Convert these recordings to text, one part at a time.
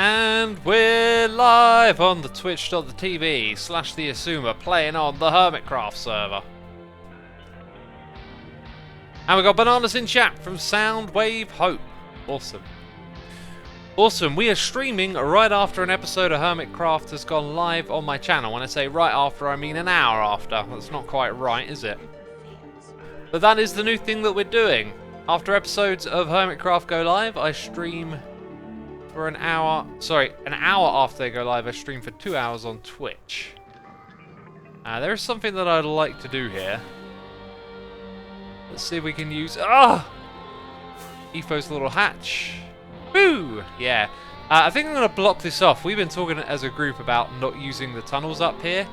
And we're live on the twitch.tv/the Xisuma playing on the Hermitcraft server. And we got Bananas in chat from Soundwave Hope. Awesome. Awesome. We are streaming right after an episode of Hermitcraft has gone live on my channel. When I say right after, I mean an hour after. That's not quite right, is it? But that is the new thing that we're doing. After episodes of Hermitcraft go live, I stream for an hour. Sorry, an hour after they go live, I stream for 2 hours on Twitch. There is something that I'd like to do here. Let's see if we can use... Etho's little hatch. Woo! Yeah. I think I'm going to block this off. We've been talking as a group about not using the tunnels up here.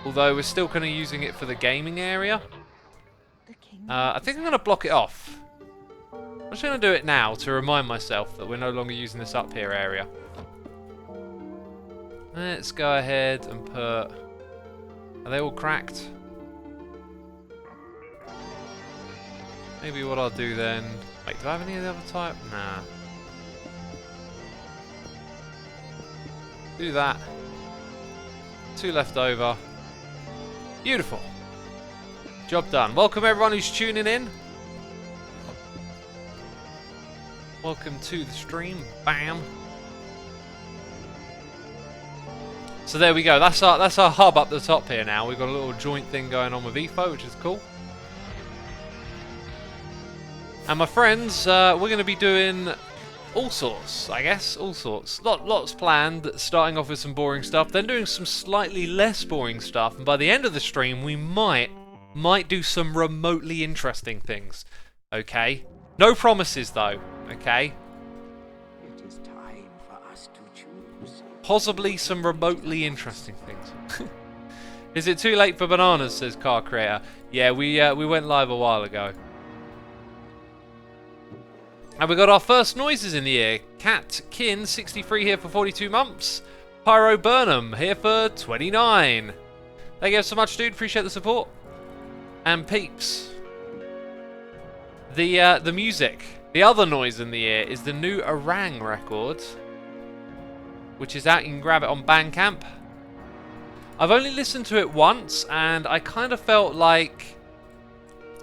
Although we're still kind of using it for the gaming area. I think I'm going to block it off. I'm just going to do it now to remind myself that we're no longer using this up here area. Let's go ahead and put... Are they all cracked? Maybe what I'll do then... Wait, do I have any of the other type? Nah. Do that. 2 left over. Beautiful. Job done. Welcome everyone who's tuning in. Welcome to the stream. Bam. So there we go. That's our hub up the top here now. We've got a little joint thing going on with Etho, which is cool. And my friends, we're going to be doing all sorts, I guess. All sorts. Lots planned, starting off with some boring stuff, then doing some slightly less boring stuff, and by the end of the stream, we might do some remotely interesting things. Okay? No promises, though. Okay? It is time for us to choose. Possibly some remotely interesting things. Is it too late for bananas, says Car Creator. Yeah, we went live a while ago. And we got our first noises in the ear. Cat Kin 63 here for 42 months. Pyro Burnham here for 29. Thank you so much, dude. Appreciate the support. And peeps. The music. The other noise in the ear is the new Orang record, which is out. You can grab it on Bandcamp. I've only listened to it once, and I kind of felt like,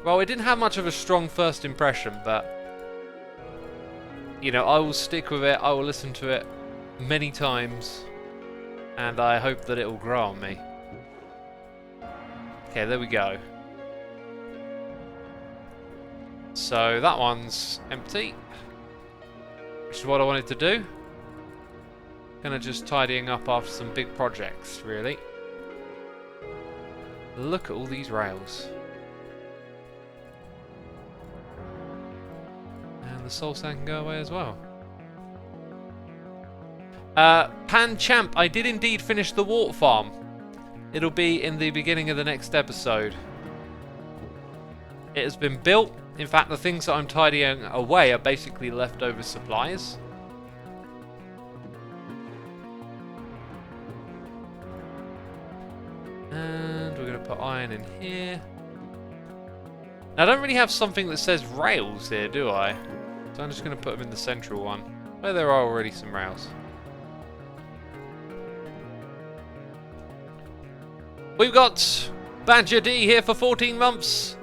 well, it didn't have much of a strong first impression, but you know, I will stick with it. I will listen to it many times, and I hope that it will grow on me. Okay, there we go. So that one's empty, which is what I wanted to do. Gonna just tidying up after some big projects, really. Look at all these rails. And the soul sand can go away as well. Pan Champ, I did indeed finish the wart farm. It'll be in the beginning of the next episode. It has been built. In fact, the things that I'm tidying away are basically leftover supplies. And we're going to put iron in here. Now, I don't really have something that says rails here, do I? So I'm just going to put them in the central one, where there are already some rails. We've got Badger D here for 14 months.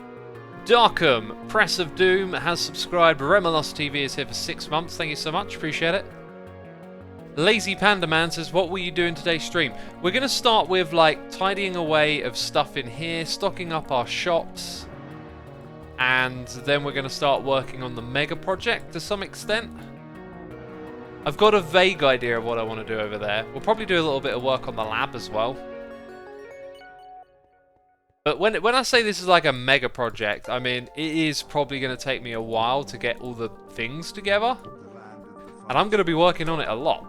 Darkham, Press of Doom has subscribed. Remelos TV is here for 6 months. Thank you so much. Appreciate it. Lazy Panda Man says, what will you do in today's stream? We're going to start with like tidying away of stuff in here, stocking up our shops, and then we're going to start working on the mega project to some extent. I've got a vague idea of what I want to do over there. We'll probably do a little bit of work on the lab as well. But when I say this is like a mega project, I mean, it is probably going to take me a while to get all the things together. And I'm going to be working on it a lot.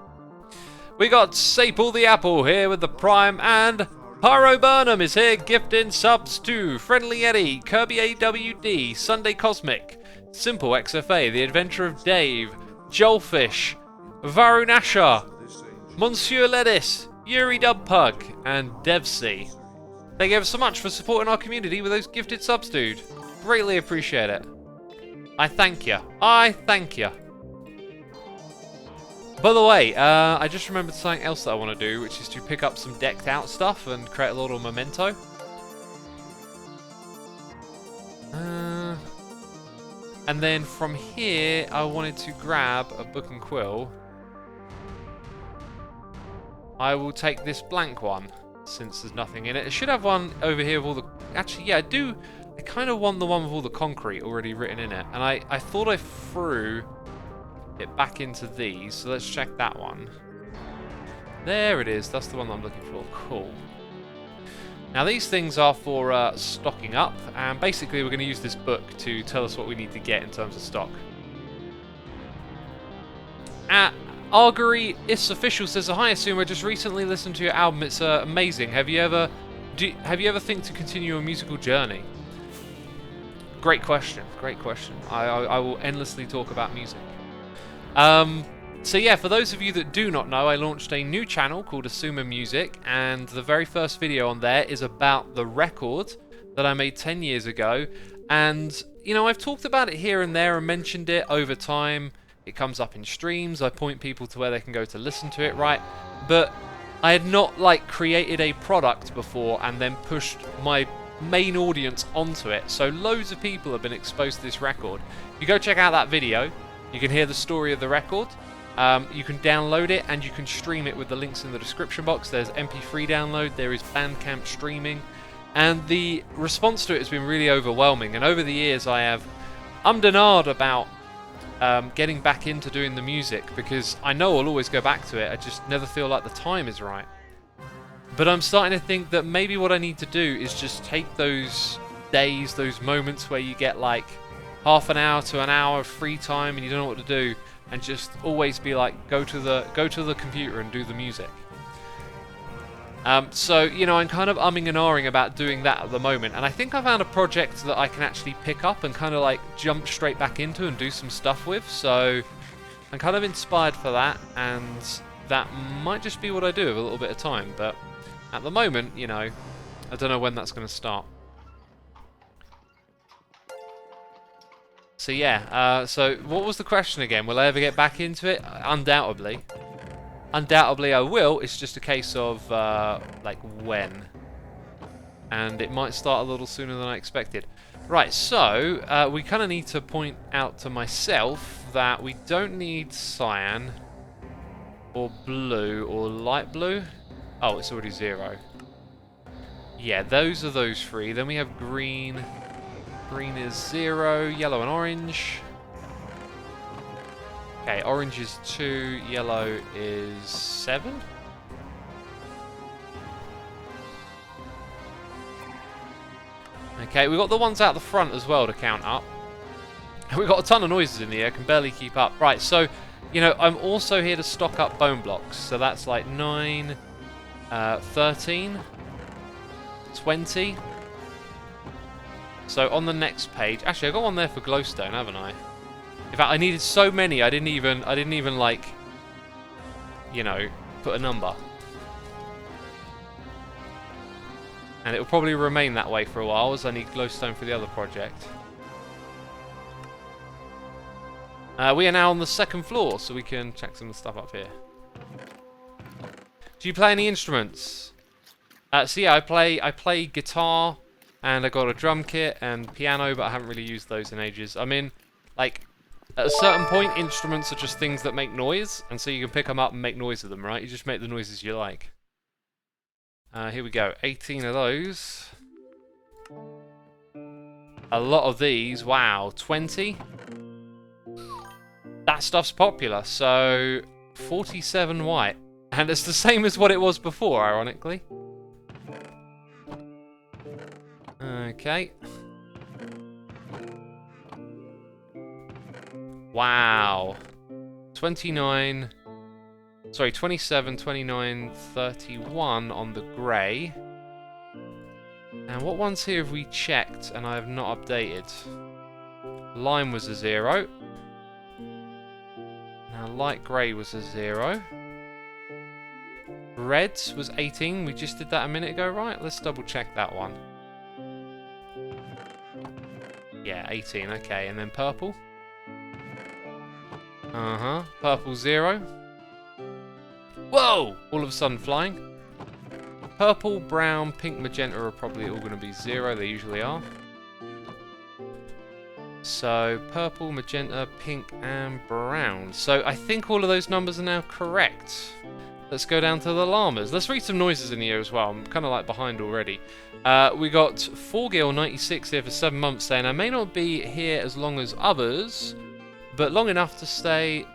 We got Saple the Apple here with the Prime, and Pyro Burnham is here gifting subs to Friendly Eddie, Kirby AWD, Sunday Cosmic, Simple XFA, The Adventure of Dave, Joelfish, Varunasha, Monsieur Lettuce, Yuri Dubpug, and Devsy. Thank you ever so much for supporting our community with those gifted subs, dude. Greatly appreciate it. I thank you. I thank you. By the way, I just remembered something else that I want to do, which is to pick up some decked out stuff and create a little memento. And then from here, I wanted to grab a book and quill. I will take this blank one, since there's nothing in it. I should have one over here with all the... Actually, yeah, I do. I kind of want the one with all the concrete already written in it. And I thought I threw it back into these, so let's check that one. There it is. That's the one that I'm looking for. Cool. Now these things are for stocking up, and basically we're going to use this book to tell us what we need to get in terms of stock. Argery is official says, "Hi Xisuma, I just recently listened to your album. It's amazing. Have you ever think to continue your musical journey?" Great question. Great question. I will endlessly talk about music. So yeah, for those of you that do not know, I launched a new channel called Xisuma Music, and the very first video on there is about the record that I made 10 years ago. And, you know, I've talked about it here and there and mentioned it over time. It comes up in streams, I point people to where they can go to listen to it, right? But I had not, like, created a product before and then pushed my main audience onto it. So loads of people have been exposed to this record. If you go check out that video, you can hear the story of the record. You can download it and you can stream it with the links in the description box. There's MP3 download, there is Bandcamp streaming, and the response to it has been really overwhelming. And over the years I have ummed and ahed about getting back into doing the music, because I know I'll always go back to it, I just never feel like the time is right. But I'm starting to think that maybe what I need to do is just take those days, those moments where you get like half an hour to an hour of free time and you don't know what to do, and just always be like, go to the computer and do the music. So, you know, I'm kind of umming and ahhing about doing that at the moment, and I think I found a project that I can actually pick up and kind of like jump straight back into and do some stuff with. So I'm kind of inspired for that, and that might just be what I do with a little bit of time. But at the moment, you know, I don't know when that's going to start. So yeah, so what was the question again? Will I ever get back into it? Undoubtedly. Undoubtedly I will, it's just a case of, like, when. And it might start a little sooner than I expected. Right, so, we kind of need to point out to myself that we don't need cyan, or blue, or light blue. Oh, it's already 0. Yeah, those are those 3. Then we have green. Green is 0, yellow and orange. Okay, orange is 2, yellow is 7. Okay, we've got the ones out the front as well to count up. We've got a ton of noises in the air, can barely keep up. Right, so, you know, I'm also here to stock up bone blocks. So that's like 9, 13, 20. So on the next page, actually I got one there for glowstone, haven't I? In fact, I needed so many, I didn't even like, you know, put a number. And it will probably remain that way for a while, as I need glowstone for the other project. We are now on the 2nd floor, so we can check some of the stuff up here. Do you play any instruments? So yeah, I play guitar, and I got a drum kit and piano, but I haven't really used those in ages. I mean, like, at a certain point, instruments are just things that make noise, and so you can pick them up and make noise with them, right? You just make the noises you like. Here we go, 18 of those. A lot of these, wow, 20? That stuff's popular, so 47 white. And it's the same as what it was before, ironically. Okay. Wow. 27, 29, 31 on the grey. And what ones here have we checked and I have not updated? Lime was a 0. Now light grey was a 0. Red was 18. We just did that a minute ago, right? Let's double check that one. Yeah, 18. Okay, and then purple. Purple 0. Whoa! All of a sudden flying. Purple, brown, pink, magenta are probably all going to be 0. They usually are. So, purple, magenta, pink, and brown. So, I think all of those numbers are now correct. Let's go down to the llamas. Let's read some noises in here as well. I'm kind of like behind already. We got 4Gil96 here for 7 months saying, I may not be here as long as others, but long enough to say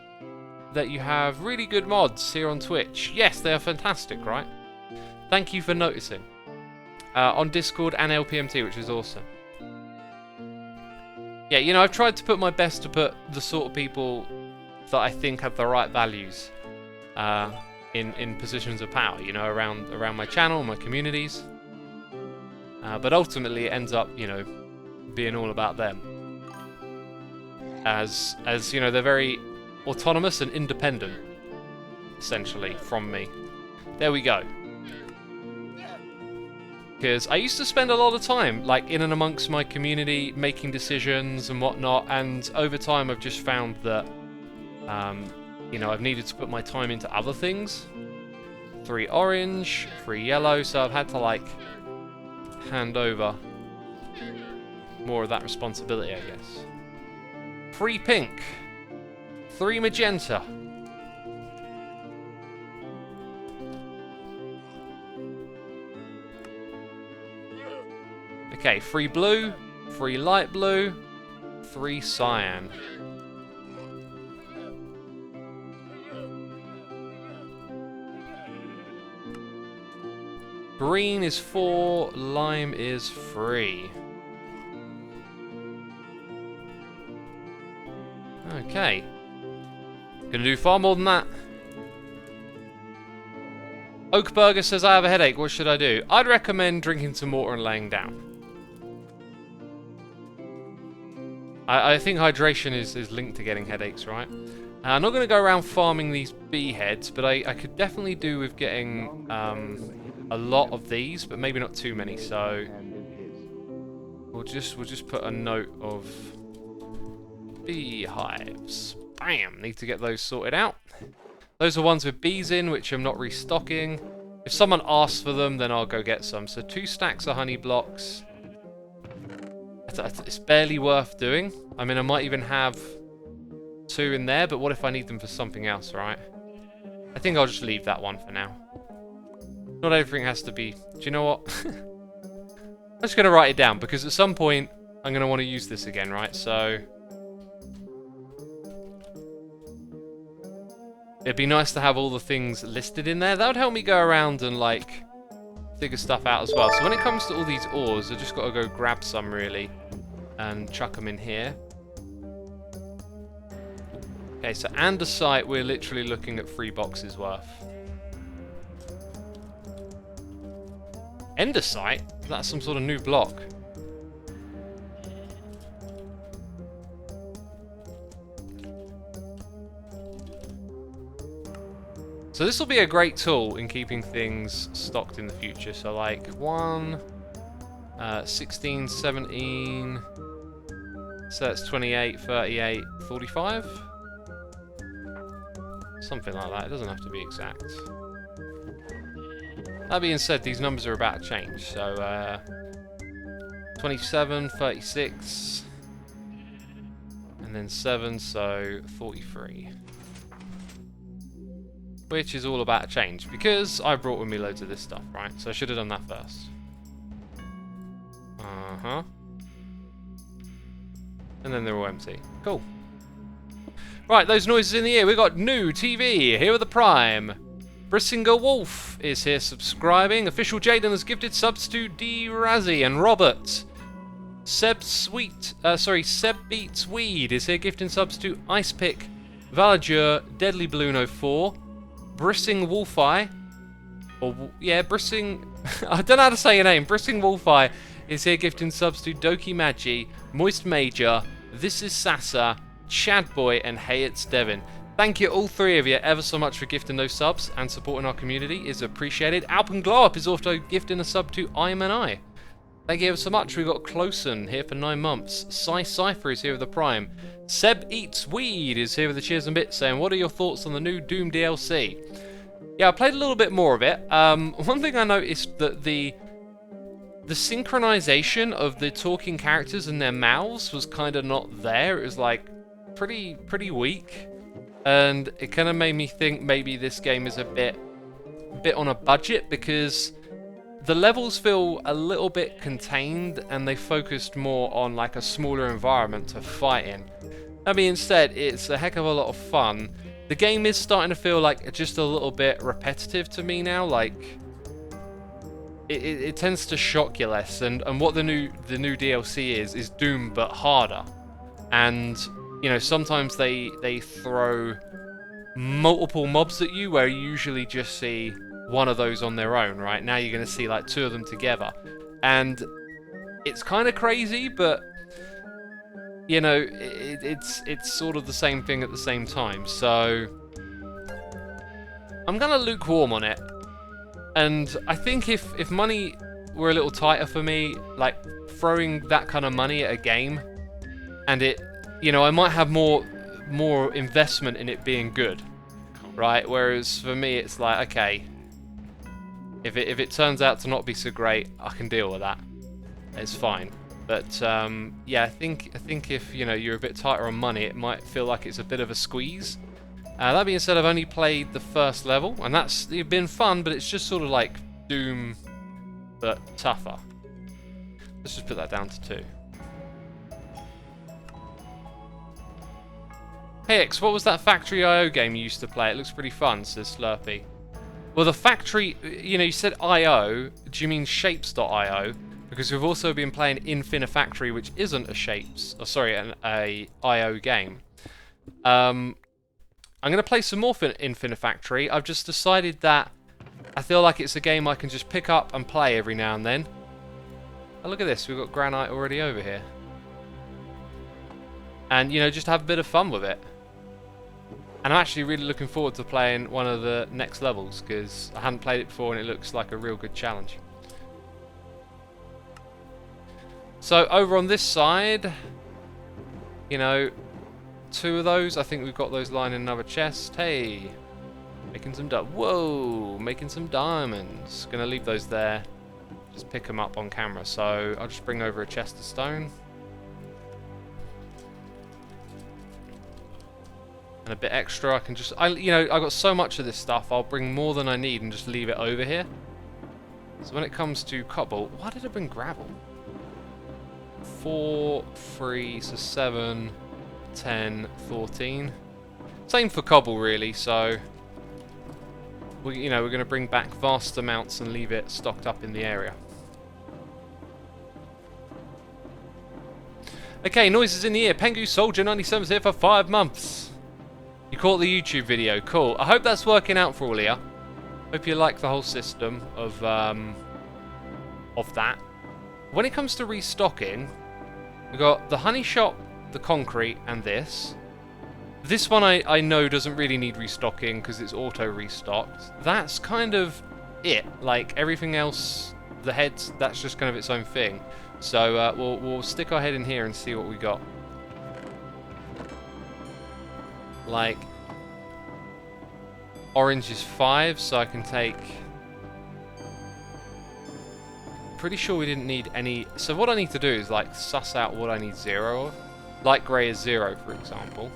that you have really good mods here on Twitch. Yes, they are fantastic, right? Thank you for noticing. On Discord and LPMT, which is awesome. Yeah, you know, I've tried to put my best to put the sort of people that I think have the right values in positions of power, you know, around my channel, my communities. But ultimately it ends up, you know, being all about them. As you know, they're very autonomous and independent, essentially, from me. There we go. Because I used to spend a lot of time, like, in and amongst my community, making decisions and whatnot, and over time I've just found that, you know, I've needed to put my time into other things. 3 orange, 3 yellow, so I've had to, like, hand over more of that responsibility, I guess. 3 pink, 3 magenta. Okay, 3 blue, 3 light blue, 3 cyan. Green is 4, lime is 3. Okay. Gonna do far more than that. Oakburger says, I have a headache, what should I do? I'd recommend drinking some water and laying down. I think hydration is linked to getting headaches, right? I'm not going to go around farming these bee heads, but I could definitely do with getting a lot of these, but maybe not too many. So we'll just put a note of beehives. Bam! Need to get those sorted out. Those are ones with bees in, which I'm not restocking. If someone asks for them, then I'll go get some. So 2 stacks of honey blocks. It's barely worth doing. I mean, I might even have 2 in there, but what if I need them for something else, right? I think I'll just leave that one for now. Not everything has to be... Do you know what? I'm just going to write it down, because at some point, I'm going to want to use this again, right? So... it'd be nice to have all the things listed in there. That would help me go around and, like, figure stuff out as well. So when it comes to all these ores, I've just got to go grab some, really, and chuck them in here. Okay, so andesite, we're literally looking at 3 boxes worth. Andesite? That's some sort of new block. So this will be a great tool in keeping things stocked in the future. So like 1, 16, 17, so that's 28, 38, 45? Something like that, it doesn't have to be exact. That being said, these numbers are about to change. So 27, 36, and then 7, so 43. Which is all about to change, because I brought with me loads of this stuff, right? So I should have done that first. Uh-huh. And then they're all empty. Cool. Right, those noises in the ear. We got new TV, here with the Prime. Brissinger Wolf is here subscribing. Official Jaden has gifted subs to D. Razzie and Robert. Seb Beats Weed is here gifting subs to Ice Pick, Valajur, Deadly Balloon 04. Brissing Wolfeye, or yeah, Brissing, I don't know how to say your name. Brissing Wolfeye is here gifting subs to Doki Magi, Moist Major, This is Sasa, Chad Boy, and Hey It's Devin. Thank you all 3 of you ever so much for gifting those subs and supporting our community is appreciated. Alpen Glow Up is also gifting a sub to I'm and I. Thank you ever so much. We got Closen here for 9 months. Cypher is here with the Prime. Seb Eats Weed is here with the cheers and bits saying, what are your thoughts on the new Doom DLC? yeah, I played a little bit more of it. One thing I noticed that the synchronization of the talking characters and their mouths was kind of not there. It was like pretty weak, and it kind of made me think maybe this game is a bit on a budget, because the levels feel a little bit contained and they focused more on like a smaller environment to fight in. That being said, it's a heck of a lot of fun. The game is starting to feel like just a little bit repetitive to me now. Like it tends to shock you less, and what the new DLC is Doom but harder. And you know, sometimes they throw multiple mobs at you where you usually just see one of those on their own. Right now you're going to see like 2 of them together, and it's kind of crazy, but you know, it's sort of the same thing at the same time. So I'm kind of lukewarm on it, and I think if money were a little tighter for me, like throwing that kind of money at a game, and it, you know, I might have more investment in it being good, right? Whereas for me, it's like, okay, if it turns out to not be so great, I can deal with that. It's fine. But yeah, I think if, you know, you're a bit tighter on money, it might feel like it's a bit of a squeeze. That being said, I've only played the first level, and it's been fun, but it's just sort of like Doom, but tougher. Let's just put that down to 2. Hey X, what was that Factory IO game you used to play? It looks pretty fun, says Slurpee. Well, the Factory, you know, you said IO, do you mean shapes.io? Because we've also been playing Infinifactory, which isn't a shapes, or sorry, a IO game. I'm going to play some more Infinifactory. I've just decided that I feel like it's a game I can just pick up and play every now and then. Oh, look at this, we've got granite already over here. And, you know, just have a bit of fun with it. And I'm actually really looking forward to playing one of the next levels, because I hadn't played it before and it looks like a real good challenge. So over on this side, you know, 2 of those. I think we've got those lying in another chest. Hey, making some whoa, making some diamonds. Gonna leave those there. Just pick them up on camera. So I'll just bring over a chest of stone. And a bit extra. I can just, you know, I got so much of this stuff. I'll bring more than I need and just leave it over here. So when it comes to cobble, why did I bring gravel? 4, 3, so 7, 10, 14. Same for cobble, really. So you know, we're going to bring back vast amounts and leave it stocked up in the area. Okay, noises in the ear. Pengu Soldier 97's here for 5 months. You caught the YouTube video. Cool. I hope that's working out for all of you. Hope you like the whole system of that. When it comes to restocking, we've got the honey shop, the concrete, and this. This one I know doesn't really need restocking because it's auto restocked. That's kind of it. Like everything else, the heads, that's just kind of its own thing. So we'll stick our head in here and see what we got. Like orange is 5, so I can take. Pretty sure we didn't need any. So what I need to do is like suss out what I need 0 of. Light grey is 0, for example.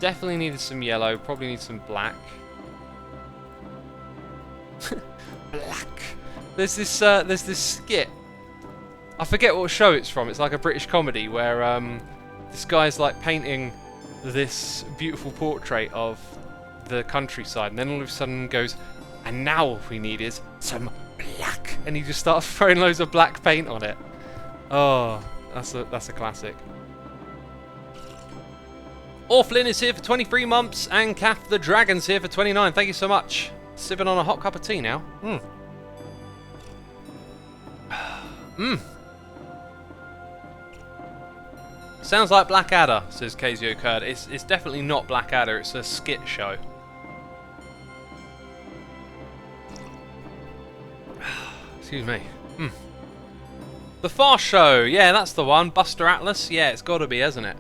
Definitely needed some yellow. Probably need some black. Black. There's this skit. I forget what show it's from. It's like a British comedy where this guy's like painting this beautiful portrait of the countryside, and then all of a sudden goes, and now all we need is some black, and he just starts throwing loads of black paint on it. Oh, that's a classic. Orflin is here for 23 months, and Kath the Dragon's here for 29. Thank you so much. Sipping on a hot cup of tea now. Sounds like Blackadder, says Kezio Kurd. It's definitely not Blackadder, it's a skit show. Excuse me. The Far Show, yeah, that's the one. Buster Atlas, yeah, it's got to be, hasn't it?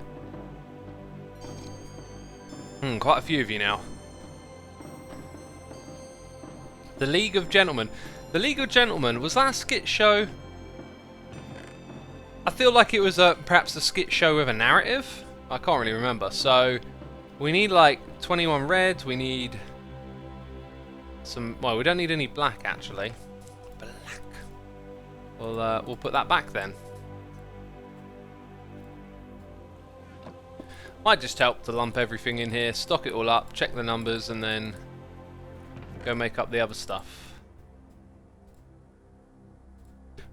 Quite a few of you now. The League of Gentlemen. The League of Gentlemen, was that a skit show? I feel like it was perhaps a skit show with a narrative. I can't really remember. So we need like 21 red. We need some. Well, we don't need any black actually. Black. We'll put that back then. Might just help to lump everything in here, stock it all up, check the numbers, and then go make up the other stuff.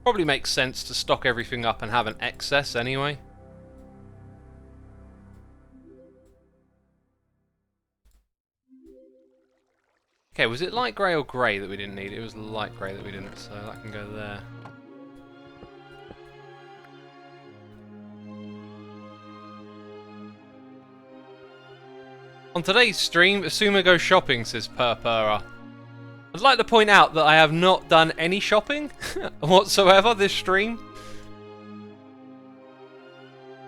Probably makes sense to stock everything up and have an excess anyway. Okay, was it light grey or grey that we didn't need? It was light grey that we didn't, so that can go there. On today's stream, Xisuma goes shopping, says Purpura. I'd like to point out that I have not done any shopping whatsoever this stream.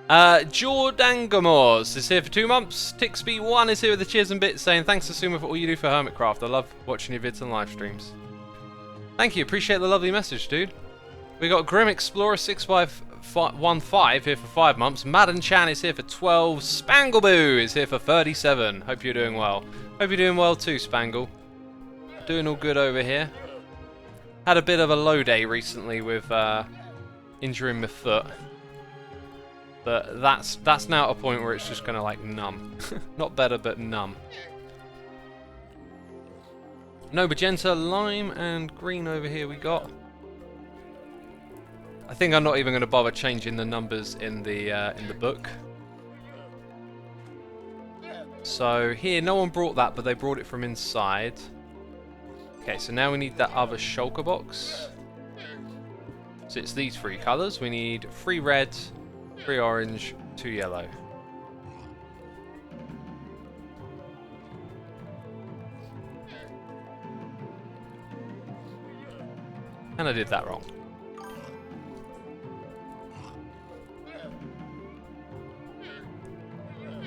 Jordangamors is here for 2 months. Tixby1 is here with the cheers and bits saying thanks Xisuma for all you do for Hermitcraft. I love watching your vids and live streams. Thank you, appreciate the lovely message, dude. We got Grim Explorer 6515 here for 5 months. Madden Chan is here for 12. Spangleboo is here for 37. Hope you're doing well. Hope you're doing well too, Spangle. Doing all good over here. Had a bit of a low day recently with injuring my foot. But that's now at a point where it's just kind of like numb. Not better, but numb. No magenta, lime, and green over here we got. I think I'm not even going to bother changing the numbers in the book. So here, no one brought that, but they brought it from inside. Okay, so now we need that other shulker box. So it's these 3 colours. We need 3 red, 3 orange, 2 yellow. And I did that wrong.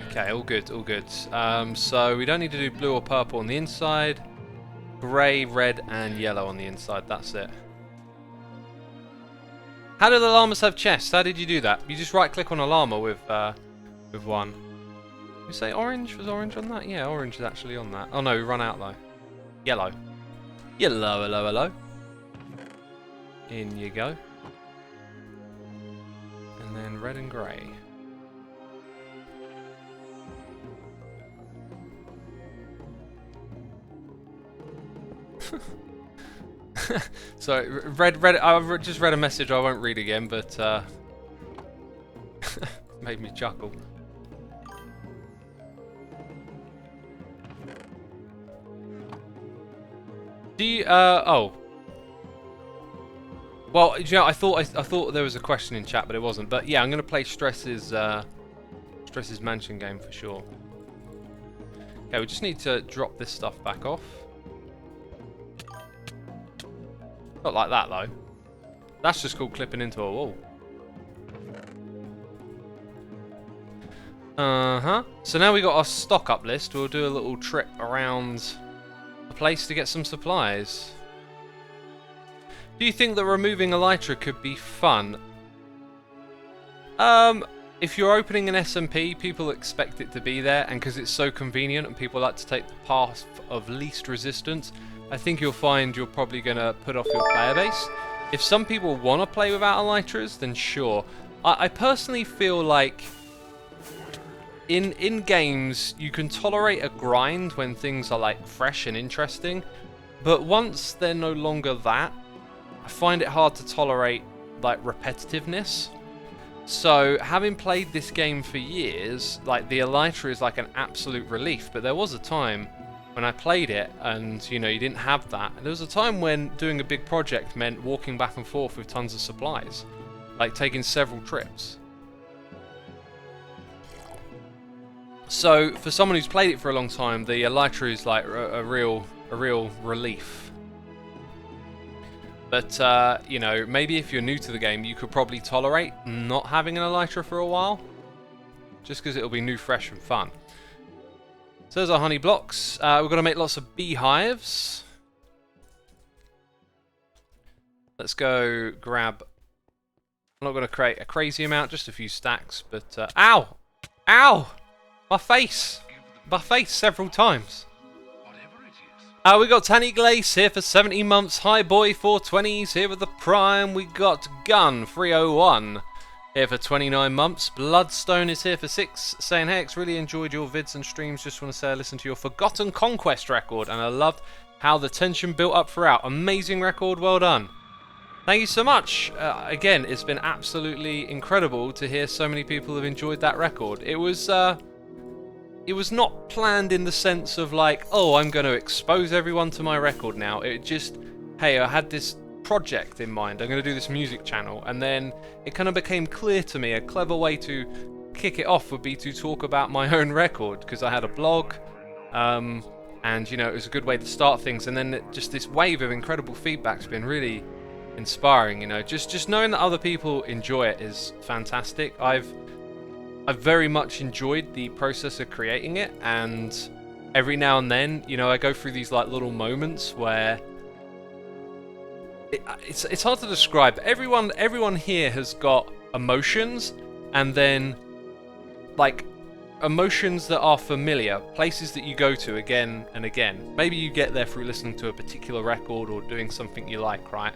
Okay, all good, all good. So we don't need to do blue or purple on the inside. Grey, red, and yellow on the inside. That's it. How do the llamas have chests? How did you do that? You just right-click on a llama with one. You say orange? Was orange on that? Yeah, orange is actually on that. Oh no, we run out though. Yellow. Yellow, hello, hello. In you go. And then red and grey. Sorry, I just read a message I won't read again, but made me chuckle. Do you, oh. Well, you know, I thought there was a question in chat, but it wasn't. But yeah, I'm gonna play Stress's Mansion game for sure. Okay, we just need to drop this stuff back off. Not like that though. That's just called clipping into a wall. So now we got our stock up list. We'll do a little trip around the place to get some supplies. Do you think that removing Elytra could be fun? If you're opening an SMP, people expect it to be there, and because it's so convenient and people like to take the path of least resistance, I think you'll find you're probably going to put off your player base. If some people want to play without Elytras, then sure. I personally feel like in games you can tolerate a grind when things are like fresh and interesting, but once they're no longer that, I find it hard to tolerate like repetitiveness. So having played this game for years, like the Elytra is like an absolute relief, but there was a time when I played it and you know you didn't have that. There was a time when doing a big project meant walking back and forth with tons of supplies, like taking several trips. So for someone who's played it for a long time, the Elytra is like a real relief. But you know, maybe if you're new to the game, you could probably tolerate not having an Elytra for a while, just because it'll be new, fresh, and fun. So there's our honey blocks. We're going to make lots of beehives. Let's go grab... I'm not going to create a crazy amount, just a few stacks, but... ow! Ow! My face! My face several times. We got Tanny Glace here for 17 months. Hi Boy 420s here with the Prime. We got Gun 301 here for 29 months. Bloodstone is here for 6, saying, hey, X, really enjoyed your vids and streams. Just want to say I listened to your Forgotten Conquest record and I loved how the tension built up throughout. Amazing record, well done. Thank you so much. Again, it's been absolutely incredible to hear so many people have enjoyed that record. It was not planned in the sense of like, oh, I'm going to expose everyone to my record now. It just, hey, I had this project in mind. I'm going to do this music channel. And then it kind of became clear to me a clever way to kick it off would be to talk about my own record, because I had a blog. And, you know, it was a good way to start things. And then just this wave of incredible feedback's been really inspiring, you know. Just knowing that other people enjoy it is fantastic. I've very much enjoyed the process of creating it, and every now and then, you know, I go through these like little moments where it's hard to describe. Everyone here has got emotions, and then like emotions that are familiar, places that you go to again and again. Maybe you get there through listening to a particular record or doing something you like, right?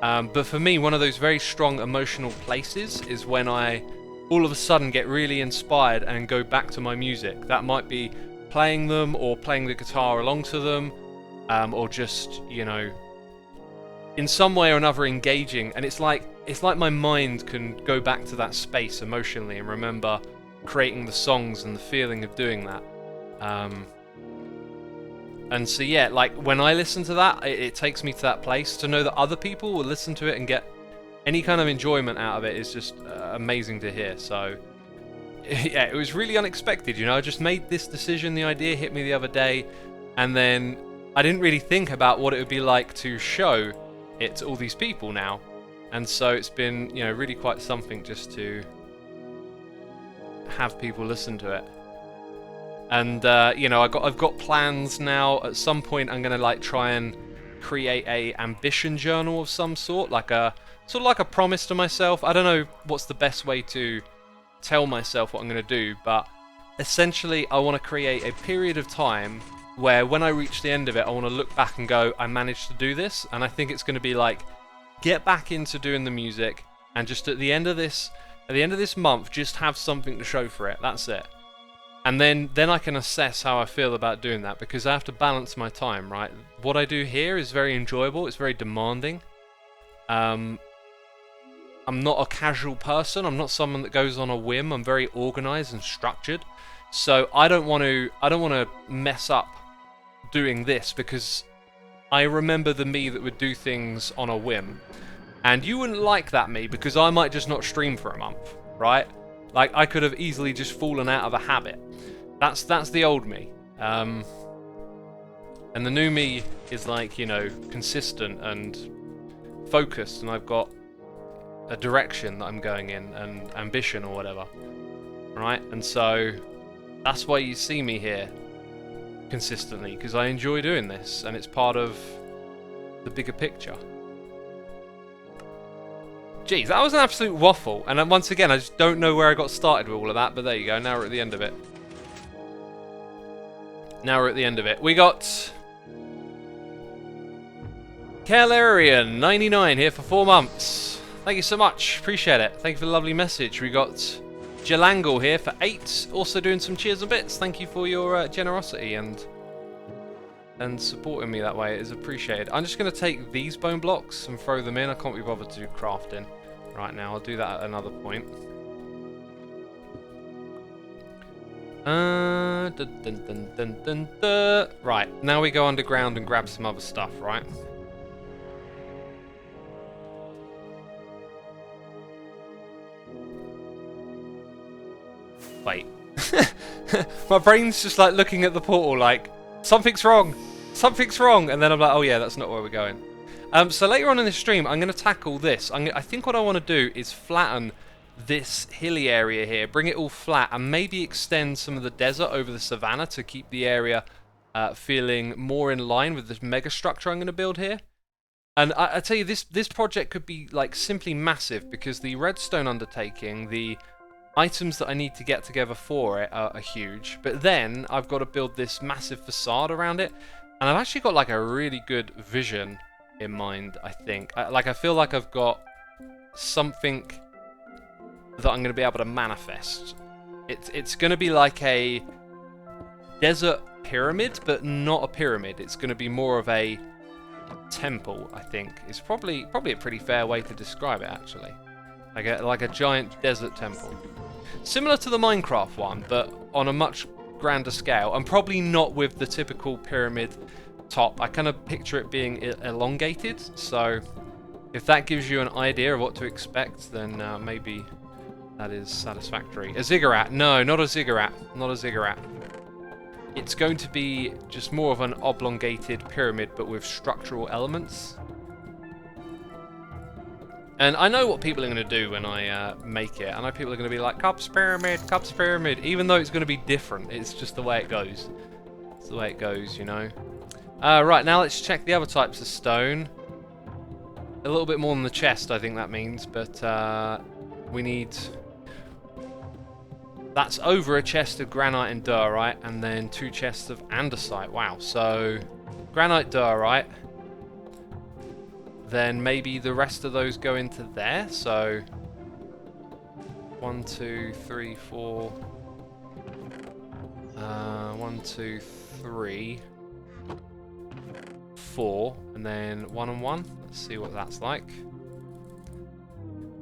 But for me, one of those very strong emotional places is when I all of a sudden get really inspired and go back to my music. That might be playing them or playing the guitar along to them, or just, you know, in some way or another engaging. And it's like my mind can go back to that space emotionally and remember creating the songs and the feeling of doing that. And so yeah, like when I listen to that, it takes me to that place. To know that other people will listen to it and get any kind of enjoyment out of it is just amazing to hear. So yeah, it was really unexpected, you know. I just made this decision, the idea hit me the other day, and then I didn't really think about what it would be like to show it to all these people now. And so it's been, you know, really quite something just to have people listen to it. And you know, I've got plans now. At some point I'm gonna like try and create a ambition journal of some sort, like a sort of like a promise to myself. I don't know what's the best way to tell myself what I'm going to do, but essentially I want to create a period of time where when I reach the end of it, I want to look back and go, I managed to do this. And I think it's going to be like, get back into doing the music, and just at the end of this month, just have something to show for it. That's it. And then I can assess how I feel about doing that, because I have to balance my time, right? What I do here is very enjoyable. It's very demanding. I'm not a casual person. I'm not someone that goes on a whim. I'm very organized and structured. So I don't want to mess up doing this, because I remember the me that would do things on a whim. And you wouldn't like that me, because I might just not stream for a month, right? Like, I could have easily just fallen out of a habit. That's the old me. And the new me is like, you know, consistent and focused, and I've got a direction that I'm going in, and ambition or whatever, right? And so that's why you see me here consistently, because I enjoy doing this, and it's part of the bigger picture. Jeez, that was an absolute waffle, and once again, I just don't know where I got started with all of that, but there you go, now we're at the end of it. We got Calarian99 here for 4 months. Thank you so much, appreciate it. Thank you for the lovely message. We got Jalangle here for 8, also doing some cheers and bits. Thank you for your generosity and supporting me that way. It is appreciated. I'm just going to take these bone blocks and throw them in. I can't be bothered to do crafting right now. I'll do that at another point. Right, now we go underground and grab some other stuff, right? Wait. My brain's just like looking at the portal like, something's wrong, and then I'm like, oh yeah, that's not where we're going. So later on in the stream, I'm going to tackle this. I think what I want to do is flatten this hilly area here, bring it all flat, and maybe extend some of the desert over the savannah to keep the area feeling more in line with this mega structure I'm going to build here. And I tell you, this project could be like simply massive because the redstone undertaking, the items that I need to get together for it are huge. But then I've got to build this massive facade around it, and I've actually got like a really good vision in mind. I think, I feel like I've got something that I'm going to be able to manifest. It's going to be like a desert pyramid, but not a pyramid. It's going to be more of a temple, I think. It's probably a pretty fair way to describe it, actually. Like a giant desert temple. Similar to the Minecraft one, but on a much grander scale, and probably not with the typical pyramid top. I kind of picture it being elongated, so if that gives you an idea of what to expect, then maybe that is satisfactory. A ziggurat. No, not a ziggurat. Not a ziggurat. It's going to be just more of an oblongated pyramid, but with structural elements. And I know what people are going to do when I make it. I know people are going to be like, Cups Pyramid, even though it's going to be different. It's just the way it goes. It's the way it goes, you know. Right, now let's check the other types of stone. A little bit more than the chest, I think that means, but we need... That's over a chest of granite and diorite, and then 2 chests of andesite. Wow, so granite, diorite. Then maybe the rest of those go into there. So 1, 2, 3, 4. 1, 2, 3, 4, and then 1 and 1. Let's see what that's like.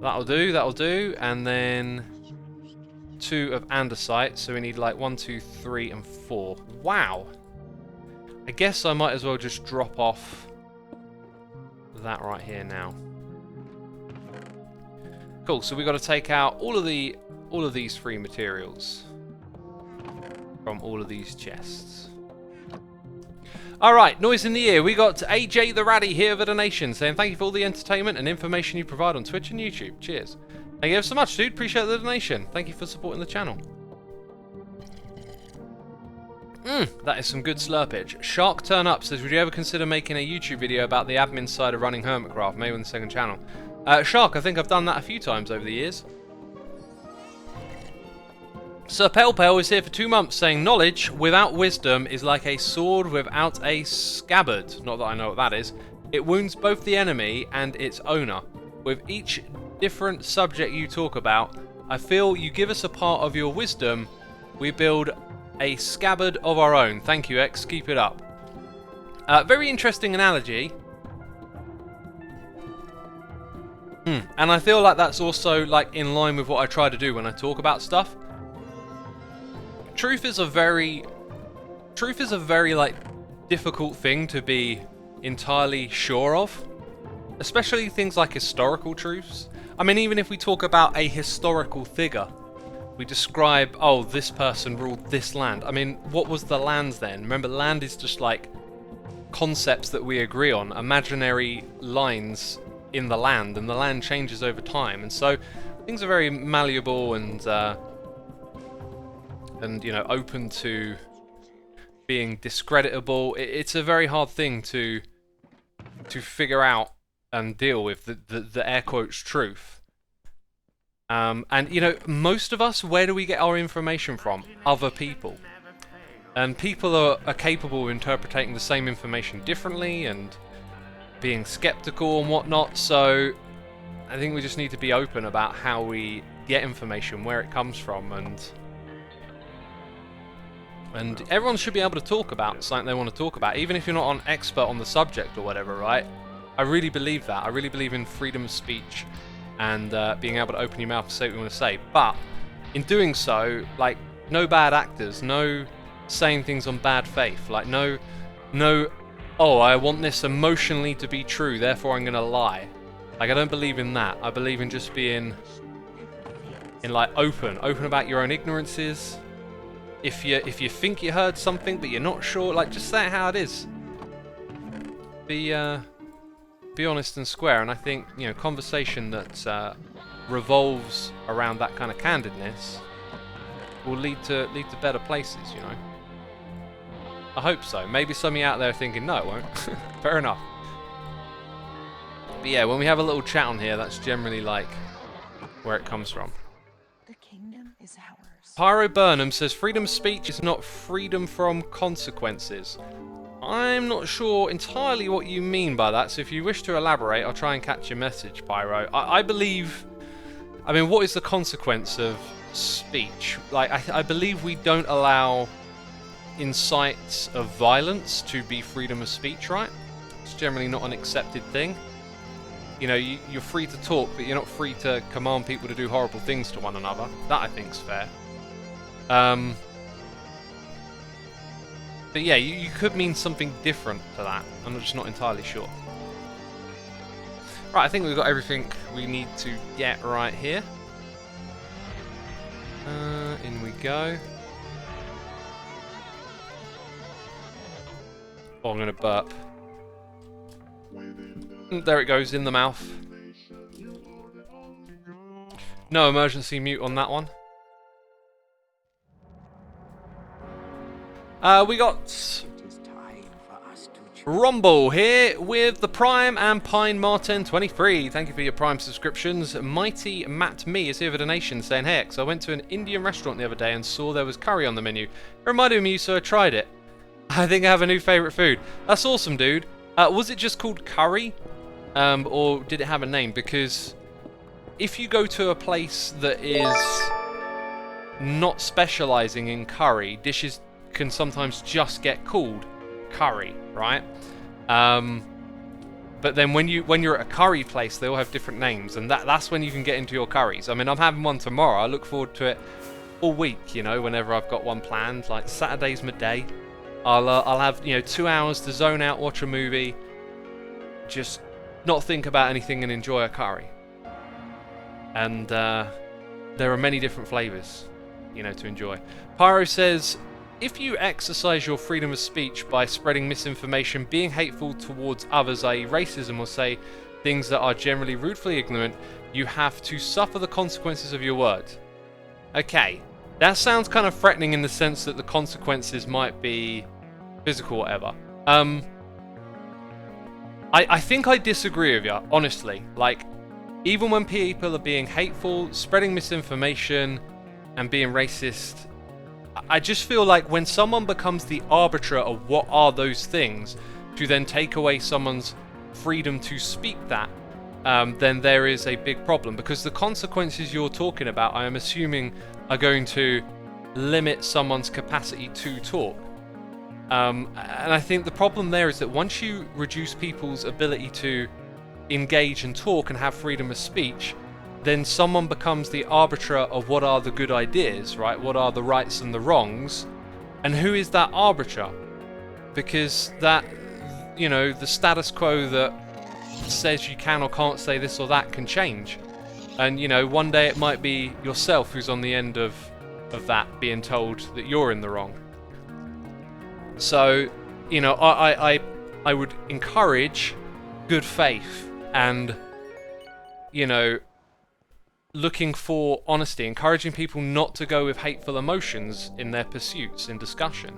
That'll do. That'll do, and then 2 of andesite, so we need like 1, 2, 3, and 4. Wow! I guess I might as well just drop off that right here now. Cool, so we've got to take out all of these free materials from all of these chests. Alright, noise in the ear. We got AJ the Ratty here with a donation saying thank you for all the entertainment and information you provide on Twitch and YouTube. Cheers. Thank you ever so much, dude. Appreciate the donation. Thank you for supporting the channel. That is some good slurpage. Shark Turn Up says, would you ever consider making a YouTube video about the admin side of running Hermitcraft, maybe on the second channel? Shark, I think I've done that a few times over the years. Sir Pale Pale is here for 2 months saying, knowledge without wisdom is like a sword without a scabbard. Not that I know what that is. It wounds both the enemy and its owner. With each different subject you talk about, I feel you give us a part of your wisdom, we build a scabbard of our own. Thank you, X. Keep it up. Very interesting analogy. And I feel like that's also like in line with what I try to do when I talk about stuff. Truth is a very like difficult thing to be entirely sure of, especially things like historical truths. I mean, even if we talk about a historical figure, we describe, oh, this person ruled this land. I mean, what was the lands then? Remember, land is just like concepts that we agree on, imaginary lines in the land, and the land changes over time, and so things are very malleable and you know, open to being discreditable. It's a very hard thing to figure out and deal with the air quotes truth. And you know, most of us, where do we get our information from? Other people. And people are capable of interpreting the same information differently and being skeptical and whatnot, so I think we just need to be open about how we get information, where it comes from, and everyone should be able to talk about something they want to talk about, even if you're not an expert on the subject or whatever, right? I really believe that. I really believe in freedom of speech and being able to open your mouth and say what you want to say. But in doing so, like, no bad actors, no saying things on bad faith, like no, oh, I want this emotionally to be true, therefore I'm gonna lie. Like, I don't believe in that. I believe in just being like open about your own ignorances. If you think you heard something but you're not sure, like, just say it how it is. Be honest and square, and I think, you know, conversation that revolves around that kind of candidness will lead to better places, you know. I hope so. Maybe some of you out there are thinking, no, it won't. Fair enough. But yeah, when we have a little chat on here, that's generally like where it comes from. The kingdom is ours. Pyro Burnham says freedom of speech is not freedom from consequences. I'm not sure entirely what you mean by that, so if you wish to elaborate, I'll try and catch your message, Pyro. I believe... I mean, what is the consequence of speech? Like, I believe we don't allow incites of violence to be freedom of speech, right? It's generally not an accepted thing. You know, you're free to talk, but you're not free to command people to do horrible things to one another. That, I think, is fair. But yeah, you could mean something different to that. I'm just not entirely sure. Right, I think we've got everything we need to get right here. In we go. Oh, I'm going to burp. There it goes, in the mouth. No emergency mute on that one. We got Rumble here with the Prime and Pine Martin 23. Thank you for your Prime subscriptions. Mighty Matt Me is here with a donation saying, "Hey X, I went to an Indian restaurant the other day and saw there was curry on the menu. It reminded me of you, so I tried it. I think I have a new favourite food." That's awesome, dude. Was it just called curry? Or did it have a name? Because if you go to a place that is not specialising in curry, dishes can sometimes just get called curry, right? But then when you're at a curry place, they all have different names, and that's when you can get into your curries. I mean, I'm having one tomorrow. I look forward to it all week, you know, whenever I've got one planned. Like, Saturday's my day. I'll have, you know, 2 hours to zone out, watch a movie, just not think about anything and enjoy a curry. And there are many different flavours, you know, to enjoy. Pyro says, if you exercise your freedom of speech by spreading misinformation, being hateful towards others, i.e. racism, or say things that are generally rudely ignorant, you have to suffer the consequences of your words. Okay, that sounds kind of threatening in the sense that the consequences might be physical or whatever. I think I disagree with you, honestly. Like, even when people are being hateful, spreading misinformation, and being racist, I just feel like when someone becomes the arbiter of what are those things, to then take away someone's freedom to speak that, then there is a big problem. Because the consequences you're talking about, I am assuming, are going to limit someone's capacity to talk. And I think the problem there is that once you reduce people's ability to engage and talk and have freedom of speech, then someone becomes the arbiter of what are the good ideas, right? What are the rights and the wrongs? And who is that arbiter? Because that, you know, the status quo that says you can or can't say this or that can change. And, you know, one day it might be yourself who's on the end of that, being told that you're in the wrong. So, you know, I would encourage good faith and, you know, looking for honesty, encouraging people not to go with hateful emotions in their pursuits in discussion,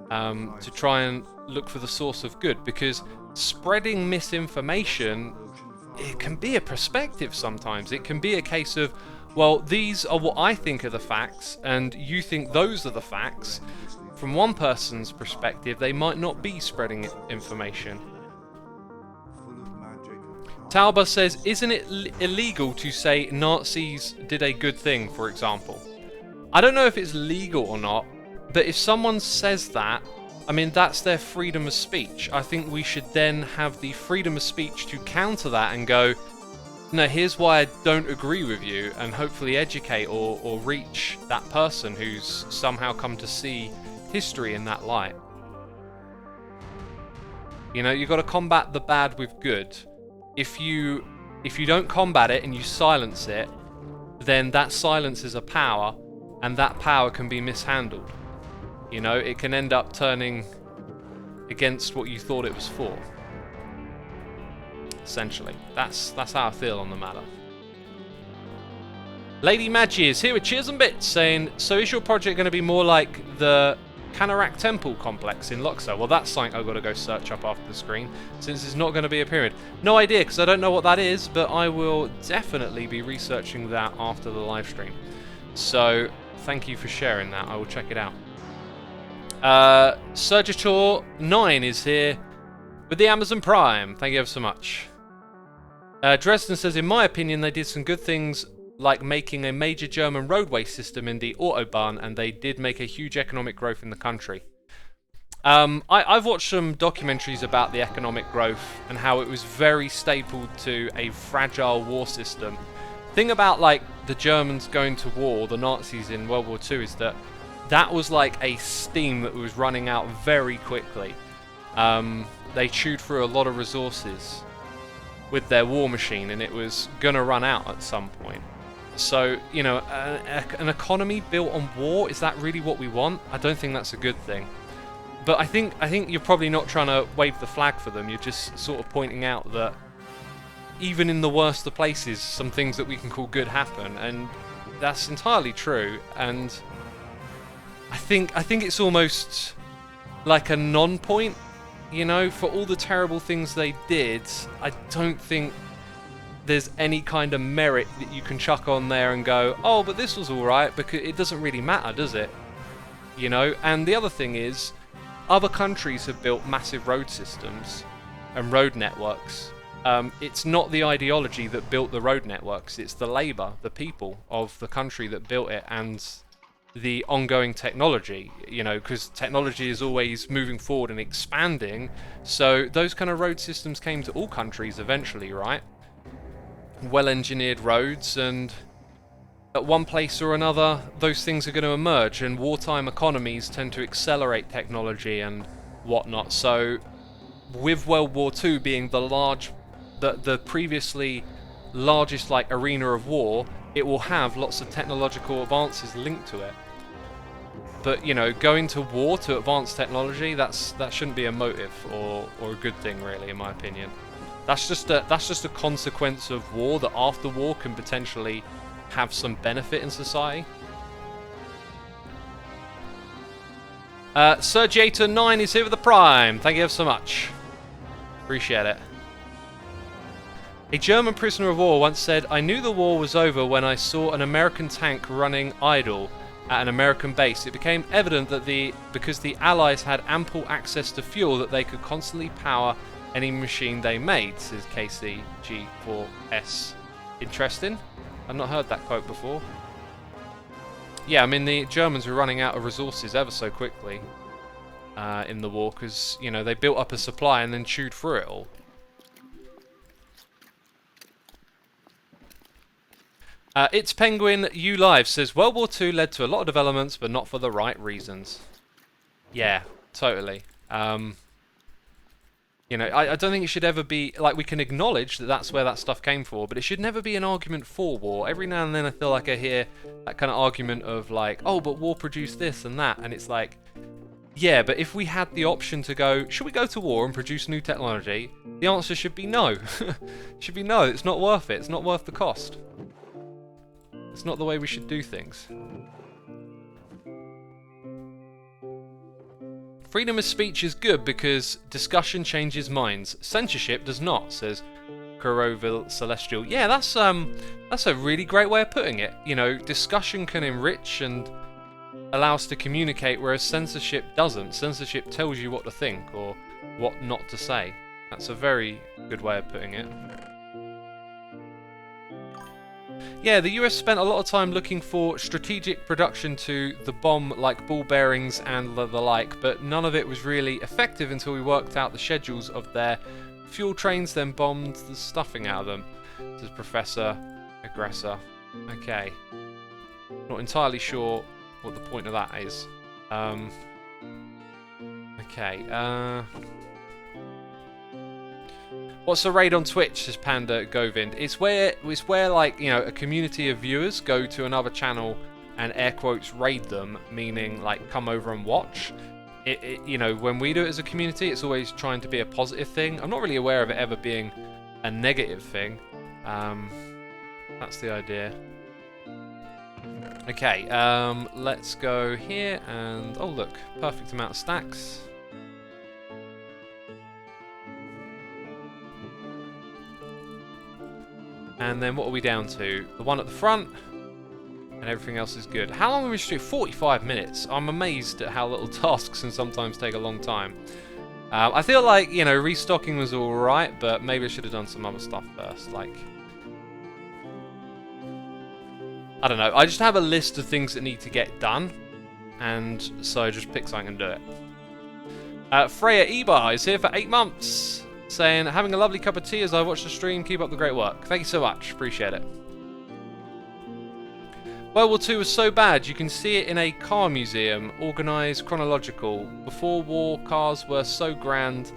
to try and look for the source of good, because spreading misinformation, it can be a perspective sometimes. It can be a case of, well, these are what I think are the facts, and you think those are the facts. From one person's perspective, they might not be spreading information. Talba says, isn't it illegal to say Nazis did a good thing, for example? I don't know if it's legal or not, but if someone says that, I mean, that's their freedom of speech. I think we should then have the freedom of speech to counter that and go, no, here's why I don't agree with you, and hopefully educate or reach that person who's somehow come to see history in that light. You know, you've got to combat the bad with good. If you don't combat it and you silence it, then that silence is a power, and that power can be mishandled. You know, it can end up turning against what you thought it was for. Essentially, that's how I feel on the matter. Lady Maggie is here with cheers and bits, saying, so is your project going to be more like the Kanarak Temple Complex in Luxor. Well, that's something I've got to go search up after the screen, since it's not going to be a pyramid. No idea, because I don't know what that is, but I will definitely be researching that after the live stream. So, thank you for sharing that. I will check it out. Surgitor9 is here with the Amazon Prime. Thank you ever so much. Dresden says, in my opinion, they did some good things, like making a major German roadway system in the Autobahn, and they did make a huge economic growth in the country. I've watched some documentaries about the economic growth and how it was very stapled to a fragile war system. Thing about like the Germans going to war, the Nazis in World War II, is that was like a steam that was running out very quickly. They chewed through a lot of resources with their war machine, and it was gonna run out at some point. So, you know, an economy built on war, is that really what we want? I don't think that's a good thing. But I think you're probably not trying to wave the flag for them. You're just sort of pointing out that even in the worst of places, some things that we can call good happen, and that's entirely true. And I think it's almost like a non-point, you know, for all the terrible things they did. I don't think there's any kind of merit that you can chuck on there and go, oh, but this was alright, because it doesn't really matter, does it? You know, and the other thing is, other countries have built massive road systems and road networks. It's not the ideology that built the road networks, it's the labour, the people of the country that built it, and the ongoing technology, you know, because technology is always moving forward and expanding, so those kind of road systems came to all countries eventually, right? Well-engineered roads, and at one place or another those things are going to emerge, and wartime economies tend to accelerate technology and whatnot. So with World War II being the previously largest like arena of war, it will have lots of technological advances linked to it. But you know, going to war to advance technology, that shouldn't be a motive or a good thing, really, in my opinion. That's just a consequence of war, that after war can potentially have some benefit in society. Surgiator9 is here with the Prime. Thank you ever so much. Appreciate it. A German prisoner of war once said, I knew the war was over when I saw an American tank running idle at an American base. It became evident that because the Allies had ample access to fuel, that they could constantly power any machine they made, says KCG4S. Interesting. I've not heard that quote before. Yeah, I mean, the Germans were running out of resources ever so quickly in the war, because, you know, they built up a supply and then chewed through it all. It's Penguin U Live says, World War II led to a lot of developments, but not for the right reasons. Yeah, totally. You know, I don't think it should ever be, like, we can acknowledge that that's where that stuff came from, but it should never be an argument for war. Every now and then I feel like I hear that kind of argument of like, oh, but war produced this and that, and it's like, yeah, but if we had the option to go, should we go to war and produce new technology? The answer should be no. Should be no, it's not worth it. It's not worth the cost. It's not the way we should do things. Freedom of speech is good because discussion changes minds. Censorship does not, says Kuroville Celestial. Yeah, that's a really great way of putting it. You know, discussion can enrich and allow us to communicate, whereas censorship doesn't. Censorship tells you what to think or what not to say. That's a very good way of putting it. Yeah, the US spent a lot of time looking for strategic production to the bomb, like ball bearings and the like, but none of it was really effective until we worked out the schedules of their fuel trains, then bombed the stuffing out of them. This is Professor Aggressor. Okay. Not entirely sure what the point of that is. Okay, what's a raid on Twitch, says Panda Govind? It's where like, you know, a community of viewers go to another channel and air quotes raid them, meaning like come over and watch. You know, when we do it as a community, it's always trying to be a positive thing. I'm not really aware of it ever being a negative thing. That's the idea. Okay, let's go here and... Oh, look. Perfect amount of stacks. And then what are we down to? The one at the front. And everything else is good. How long have we just do? 45 minutes. I'm amazed at how little tasks can sometimes take a long time. I feel like, you know, restocking was alright, but maybe I should have done some other stuff first. Like, I don't know. I just have a list of things that need to get done. And so I just pick something and do it. Freya Ebar is here for 8 months. Saying, having a lovely cup of tea as I watch the stream. Keep up the great work. Thank you so much. Appreciate it. World War II was so bad, you can see it in a car museum, organised chronological. Before war, cars were so grand.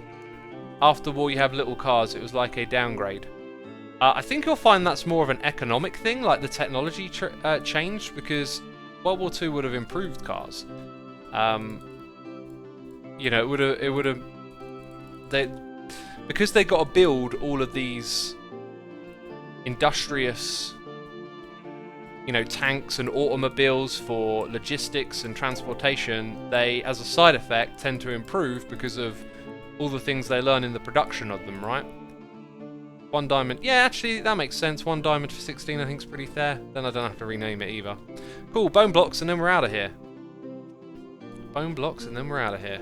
After war, you have little cars. It was like a downgrade. I think you'll find that's more of an economic thing, like the technology changed, because World War II would have improved cars. You know, it would have... Because they got to build all of these industrious... you know, tanks and automobiles for logistics and transportation, they, as a side effect, tend to improve because of all the things they learn in the production of them, right? 1 diamond. Yeah, actually, that makes sense. 1 diamond for 16, I think, is pretty fair. Then I don't have to rename it either. Cool, bone blocks, and then we're out of here. Bone blocks, and then we're out of here.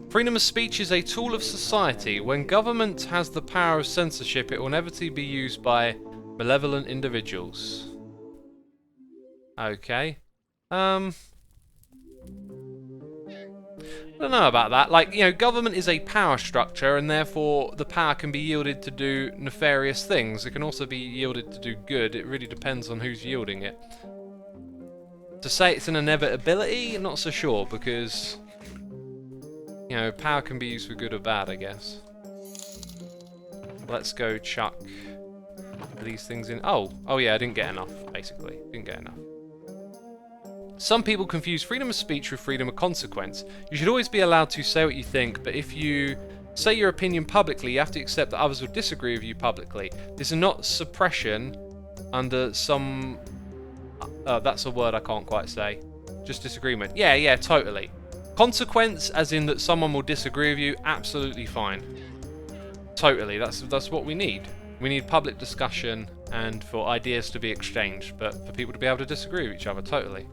Freedom of speech is a tool of society. When government has the power of censorship, it will inevitably be used by malevolent individuals. Okay. I don't know about that. Like, you know, government is a power structure, and therefore the power can be yielded to do nefarious things. It can also be yielded to do good. It really depends on who's yielding it. To say it's an inevitability, not so sure, because... you know, power can be used for good or bad, I guess. Let's go chuck these things in. Oh yeah, I didn't get enough, basically. Didn't get enough. Some people confuse freedom of speech with freedom of consequence. You should always be allowed to say what you think, but if you say your opinion publicly, you have to accept that others will disagree with you publicly. This is not suppression under some... that's a word I can't quite say. Just disagreement. Yeah, totally. Consequence, as in that someone will disagree with you, absolutely fine. Totally, that's what we need. We need public discussion and for ideas to be exchanged, but for people to be able to disagree with each other, totally.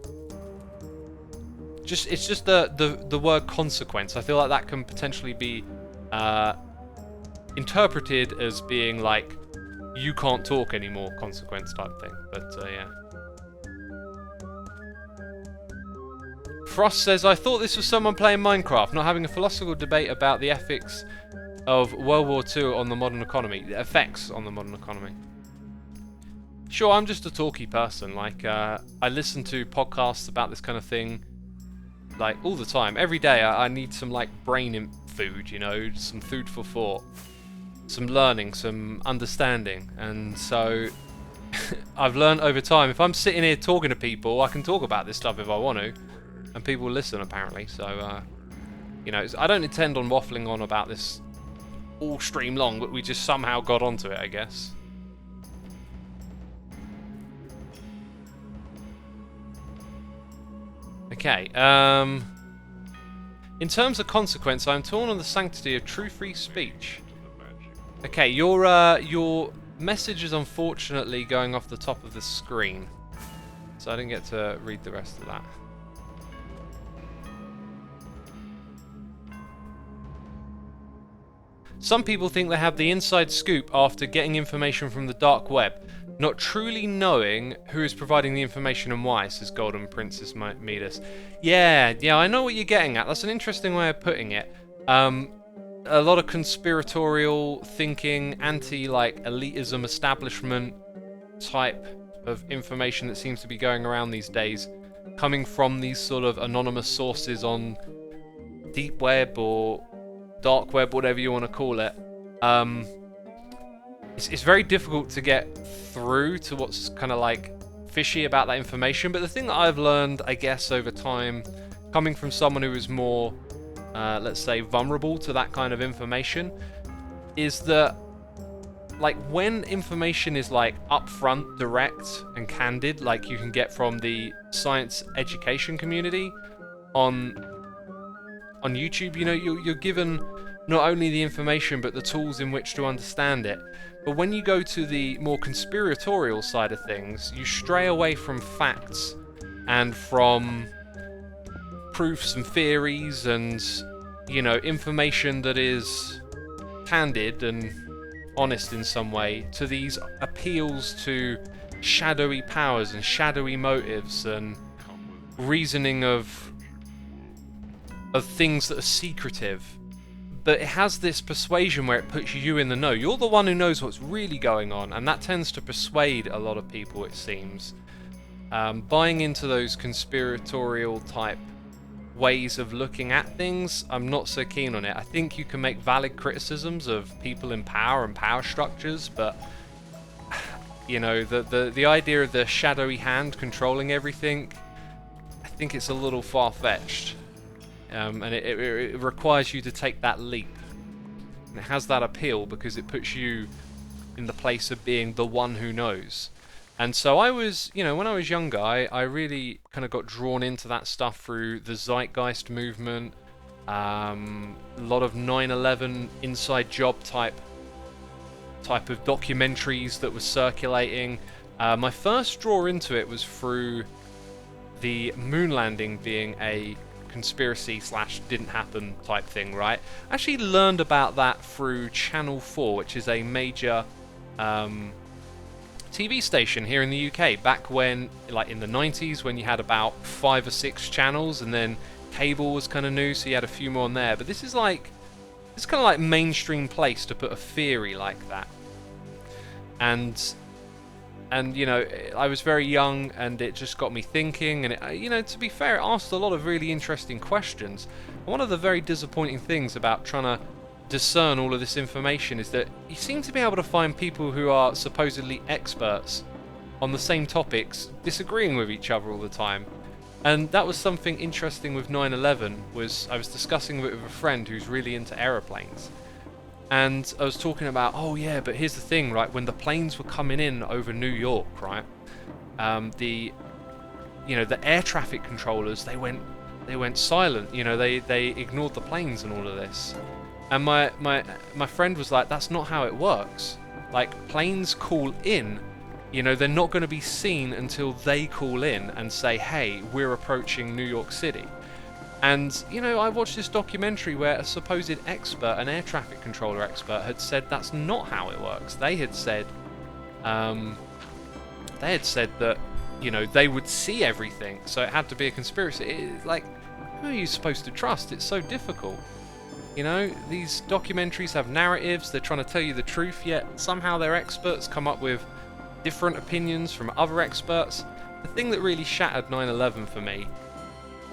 It's just the word consequence. I feel like that can potentially be interpreted as being like, you can't talk anymore, consequence type thing, but yeah. Frost says, I thought this was someone playing Minecraft, not having a philosophical debate about the ethics of World War II on the modern economy. The effects on the modern economy. Sure, I'm just a talky person. Like, I listen to podcasts about this kind of thing, like, all the time. Every day I need some, like, brain food, you know, some food for thought. Some learning, some understanding. And so, I've learned over time, if I'm sitting here talking to people, I can talk about this stuff if I want to. And people listen, apparently, so, you know, I don't intend on waffling on about this all stream long, but we just somehow got onto it, I guess. Okay, in terms of consequence, I'm torn on the sanctity of true free speech. Okay, your message is unfortunately going off the top of the screen, so I didn't get to read the rest of that. Some people think they have the inside scoop after getting information from the dark web, not truly knowing who is providing the information and why, says Golden Princess Midas. Yeah, I know what you're getting at. That's an interesting way of putting it. A lot of conspiratorial thinking, anti-like elitism establishment type of information that seems to be going around these days, coming from these sort of anonymous sources on deep web or dark web, whatever you want to call it. It's very difficult to get through to what's kind of like fishy about that information, but the thing that I've learned, I guess, over time, coming from someone who is more, let's say, vulnerable to that kind of information, is that like when information is like upfront, direct, and candid, like you can get from the science education community on YouTube, you know, you're given not only the information but the tools in which to understand it. But when you go to the more conspiratorial side of things, you stray away from facts and from proofs and theories and, you know, information that is candid and honest in some way, to these appeals to shadowy powers and shadowy motives and reasoning of things that are secretive. But it has this persuasion where it puts you in the know. You're the one who knows what's really going on, and that tends to persuade a lot of people, it seems. Buying into those conspiratorial type ways of looking at things, I'm not so keen on it. I think you can make valid criticisms of people in power and power structures, but you know, the idea of the shadowy hand controlling everything, I think it's a little far-fetched. And it requires you to take that leap. And it has that appeal because it puts you in the place of being the one who knows. And so I was, you know, when I was younger, I really kind of got drawn into that stuff through the Zeitgeist movement, a lot of 9/11 inside job type of documentaries that were circulating. My first draw into it was through the moon landing being a conspiracy / didn't happen type thing, right? I actually learned about that through Channel 4, which is a major TV station here in the UK, back when, like in the 90s, when you had about 5 or 6 channels, and then cable was kind of new, so you had a few more on there. But this is like, it's kind of like mainstream place to put a theory like that. And you know, I was very young, and it just got me thinking. And it, you know, to be fair, it asked a lot of really interesting questions. And one of the very disappointing things about trying to discern all of this information is that you seem to be able to find people who are supposedly experts on the same topics disagreeing with each other all the time. And that was something interesting with 9/11. Was I was discussing it with a friend who's really into aeroplanes. And I was talking about, oh yeah, but here's the thing, right? When the planes were coming in over New York, right? The air traffic controllers, they went silent. You know, they ignored the planes and all of this. And my friend was like, that's not how it works. Like, planes call in. You know, they're not going to be seen until they call in and say, hey, we're approaching New York City. And, you know, I watched this documentary where a supposed expert, an air traffic controller expert, had said that's not how it works. They had said that, you know, they would see everything, so it had to be a conspiracy. Like, who are you supposed to trust? It's so difficult. You know, these documentaries have narratives, they're trying to tell you the truth, yet somehow their experts come up with different opinions from other experts. The thing that really shattered 9/11 for me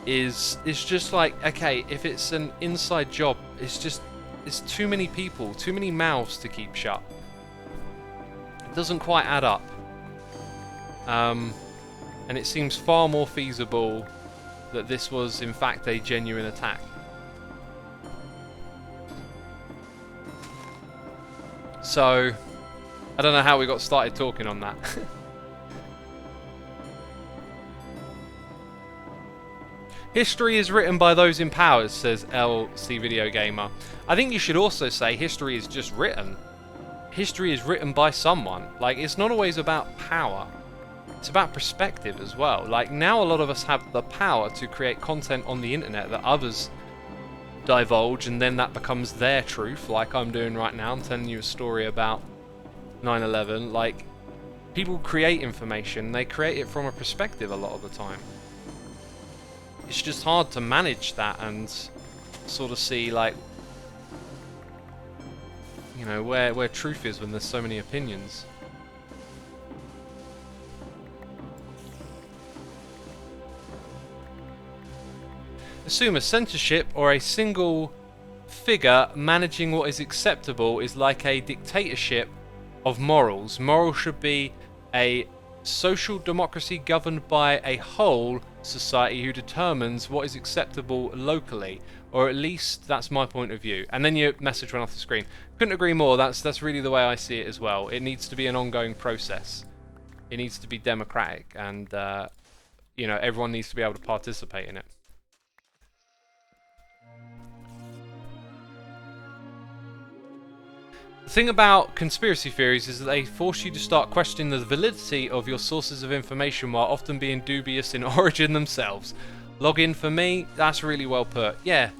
is just like, okay, if it's an inside job, it's too many people, too many mouths to keep shut. It doesn't quite add up. And it seems far more feasible that this was in fact a genuine attack. So, I don't know how we got started talking on that. History is written by those in power, says LC Video Gamer. I think you should also say history is just written. History is written by someone. Like, it's not always about power. It's about perspective as well. Like, now a lot of us have the power to create content on the internet that others divulge, and then that becomes their truth, like I'm doing right now. I'm telling you a story about 9/11. Like, people create information, they create it from a perspective a lot of the time. It's just hard to manage that and sort of see, like, you know, where truth is when there's so many opinions. Assume a censorship or a single figure managing what is acceptable is like a dictatorship of morals. Morals should be a social democracy governed by a whole society who determines what is acceptable locally, or at least that's my point of view. And then your message went off the screen. Couldn't agree more. That's really the way I see it as well. It needs to be an ongoing process. It needs to be democratic, and you know, everyone needs to be able to participate in it. The thing about conspiracy theories is that they force you to start questioning the validity of your sources of information while often being dubious in origin themselves. Login for me, that's really well put. Yeah,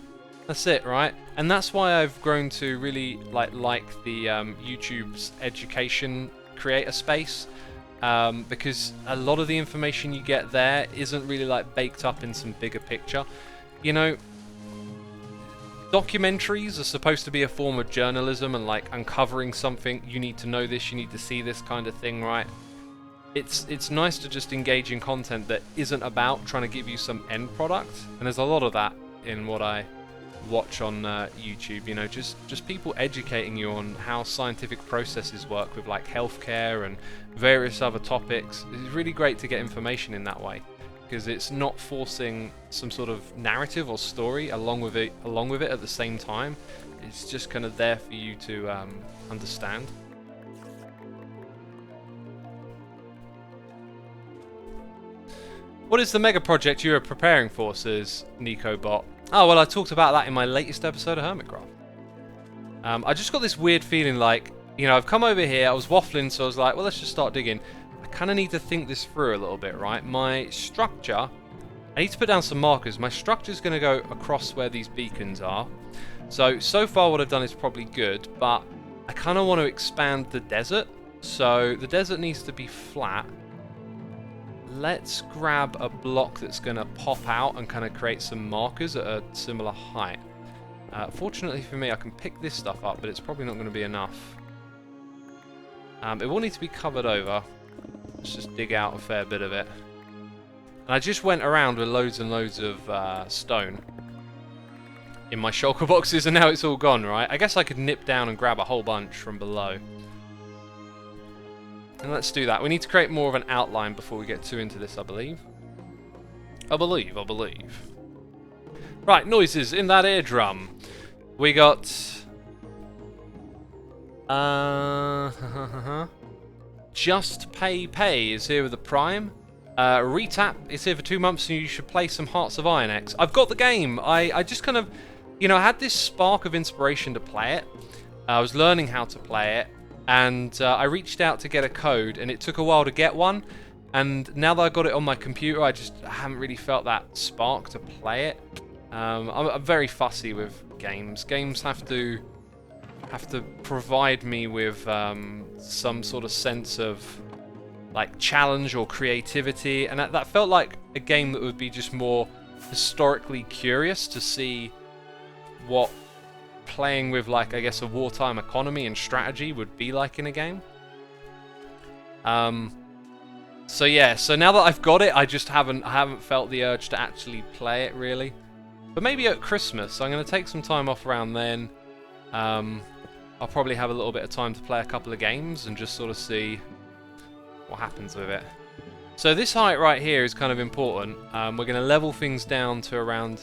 that's it, right? And that's why I've grown to really like the YouTube's education creator space, because a lot of the information you get there isn't really like baked up in some bigger picture. You know, documentaries are supposed to be a form of journalism and like uncovering something. You need to know this, you need to see this kind of thing, right? It's nice to just engage in content that isn't about trying to give you some end product, and there's a lot of that in what I watch on YouTube. You know, just people educating you on how scientific processes work with like healthcare and various other topics. It's really great to get information in that way, because it's not forcing some sort of narrative or story along with it at the same time. It's just kind of there for you to understand. What is the mega project you are preparing for, says NicoBot? Oh, well, I talked about that in my latest episode of Hermitcraft. I just got this weird feeling like, you know, I've come over here, I was waffling, so I was like, well, let's just start digging. I kind of need to think this through a little bit, right? My structure, I need to put down some markers. My structure is going to go across where these beacons are. So far what I've done is probably good, but I kind of want to expand the desert. So the desert needs to be flat. Let's grab a block that's going to pop out and kind of create some markers at a similar height. Fortunately for me, I can pick this stuff up, but it's probably not going to be enough. It will need to be covered over. Let's just dig out a fair bit of it. And I just went around with loads and loads of stone in my shulker boxes, and now it's all gone, right? I guess I could nip down and grab a whole bunch from below. And let's do that. We need to create more of an outline before we get too into this, I believe. I believe. Right, noises in that eardrum. We got... Just Pay is here with the Prime. Retap is here for 2 months, and you should play some Hearts of Iron X. I've got the game. I just kind of, you know, I had this spark of inspiration to play it. I was learning how to play it, and I reached out to get a code, and it took a while to get one. And now that I got it on my computer, I haven't really felt that spark to play it. I'm very fussy with games. Games have to provide me with some sort of sense of like challenge or creativity, and that felt like a game that would be just more historically curious to see what playing with, like, I guess, a wartime economy and strategy would be like in a game. So yeah, so now that I've got it, I haven't felt the urge to actually play it really. But maybe at Christmas, I'm going to take some time off around then. I'll probably have a little bit of time to play a couple of games and just sort of see what happens with it. So this height right here is kind of important. We're going to level things down to around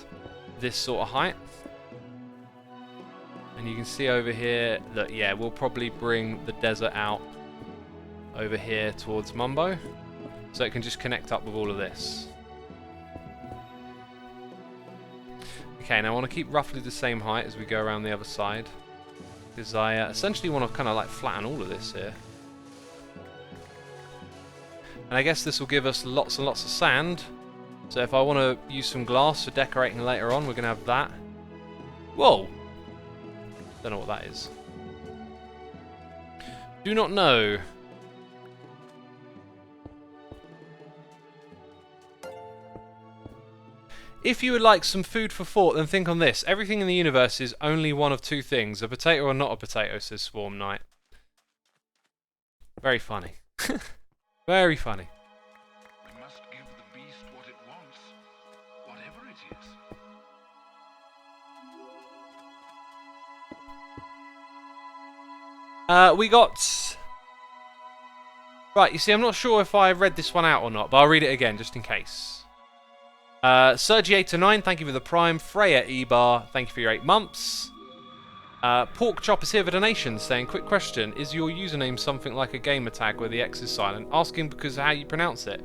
this sort of height. And you can see over here that, yeah, we'll probably bring the desert out over here towards Mumbo, so it can just connect up with all of this. Okay, now I want to keep roughly the same height as we go around the other side, because I essentially want to kind of like flatten all of this here. And I guess this will give us lots and lots of sand, so if I want to use some glass for decorating later on, we're going to have that. Whoa! Don't know what that is. Do not know. If you would like some food for thought, then think on this. Everything in the universe is only one of two things. A potato or not a potato, says Swarm Knight. Very funny. Very funny. We must give the beast what it wants, whatever it is. We got Right, you see, I'm not sure if I read this one out or not, but I'll read it again just in case. Sergi809, thank you for the Prime. Freya Ebar, thank you for your 8 months. Pork Chop is here for donations, saying, quick question, is your username something like a gamer tag where the X is silent? Asking because of how you pronounce it.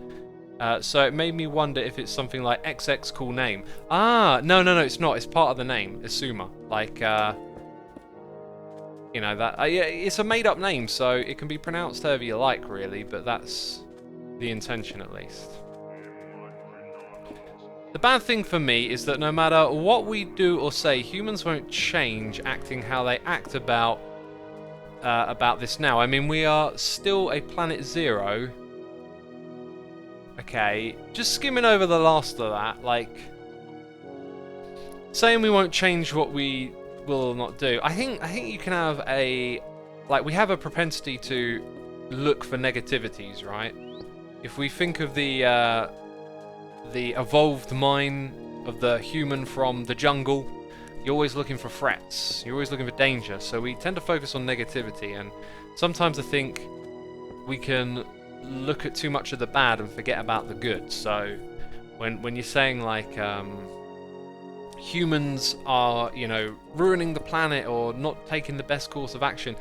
So it made me wonder if it's something like XX cool name. Ah, no, it's not. It's part of the name, Xisuma. Like, you know, that yeah, it's a made-up name, so it can be pronounced however you like, really, but that's the intention, at least. The bad thing for me is that no matter what we do or say, humans won't change acting how they act about this now. I mean, we are still a planet zero. Okay, just skimming over the last of that, like, saying we won't change what we will or not do. I think you can have a, like, we have a propensity to look for negativities, right? If we think of the evolved mind of the human from the jungle, you're always looking for threats. You're always looking for danger. So we tend to focus on negativity, and sometimes I think we can look at too much of the bad and forget about the good. So when you're saying like humans are, you know, ruining the planet or not taking the best course of action,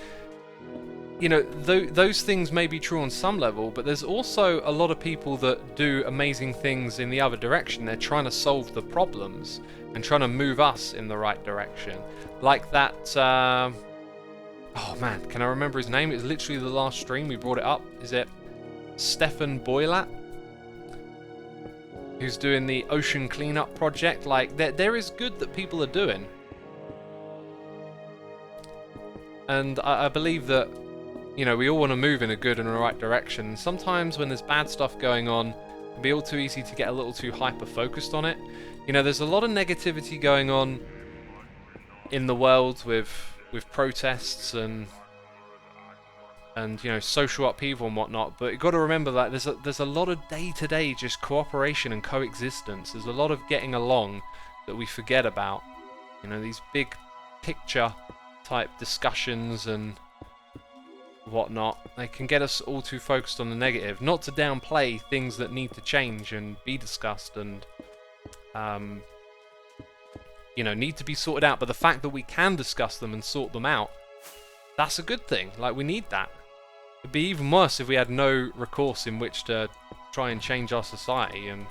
you know, those things may be true on some level, but there's also a lot of people that do amazing things in the other direction. They're trying to solve the problems and trying to move us in the right direction. Like that, oh man, can I remember his name? It was literally the last stream we brought it up. Is it Stefan Boylat? Who's doing the ocean cleanup project? Like, there is good that people are doing. And I believe that, you know, we all want to move in a good and a right direction. Sometimes when there's bad stuff going on, it can be all too easy to get a little too hyper-focused on it. You know, there's a lot of negativity going on in the world with protests and you know, social upheaval and whatnot. But you've got to remember that there's a lot of day-to-day just cooperation and coexistence. There's a lot of getting along that we forget about. You know, these big picture type discussions and whatnot, they can get us all too focused on the negative. Not to downplay things that need to change and be discussed and you know, need to be sorted out, but the fact that we can discuss them and sort them out, that's a good thing. Like, we need that. It'd be even worse if we had no recourse in which to try and change our society and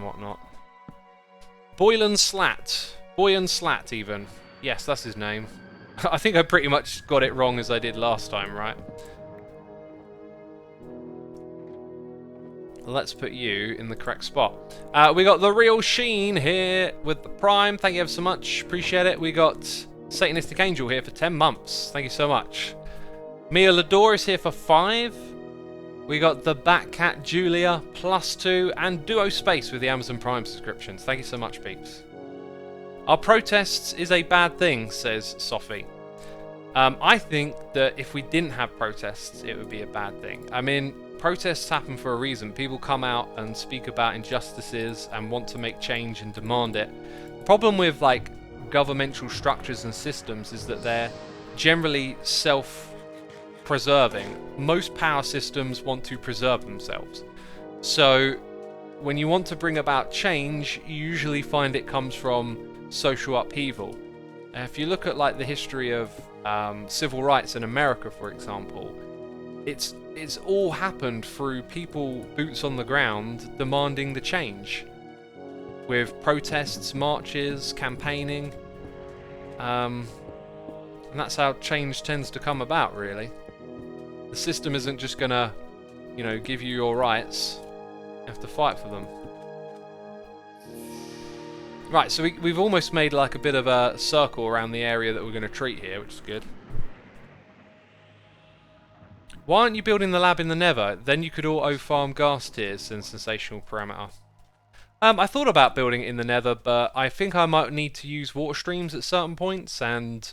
whatnot. Boylan Slat even. Yes, that's his name. I think I pretty much got it wrong as I did last time, right? Let's put you in the correct spot. We got the real Sheen here with the Prime. Thank you ever so much. Appreciate it. We got Satanistic Angel here for 10 months. Thank you so much. Mia Lador is here for 5. We got the Batcat Julia +2 and Duo Space with the Amazon Prime subscriptions. Thank you so much, peeps. Our protests is a bad thing, says Sophie. I think that if we didn't have protests, it would be a bad thing. I mean, protests happen for a reason. People come out and speak about injustices and want to make change and demand it. The problem with, like, governmental structures and systems is that they're generally self-preserving. Most power systems want to preserve themselves. So when you want to bring about change, you usually find it comes from social upheaval. If you look at, like, the history of civil rights in America, for example, it's all happened through people boots on the ground demanding the change, with protests, marches, campaigning, and that's how change tends to come about, really. The system isn't just gonna, you know, give you your rights. You have to fight for them. Right, so we've almost made like a bit of a circle around the area that we're going to treat here, which is good. Why aren't you building the lab in the Nether? Then you could auto-farm gas tiers and sensational parameter. I thought about building it in the Nether, but I think I might need to use water streams at certain points, and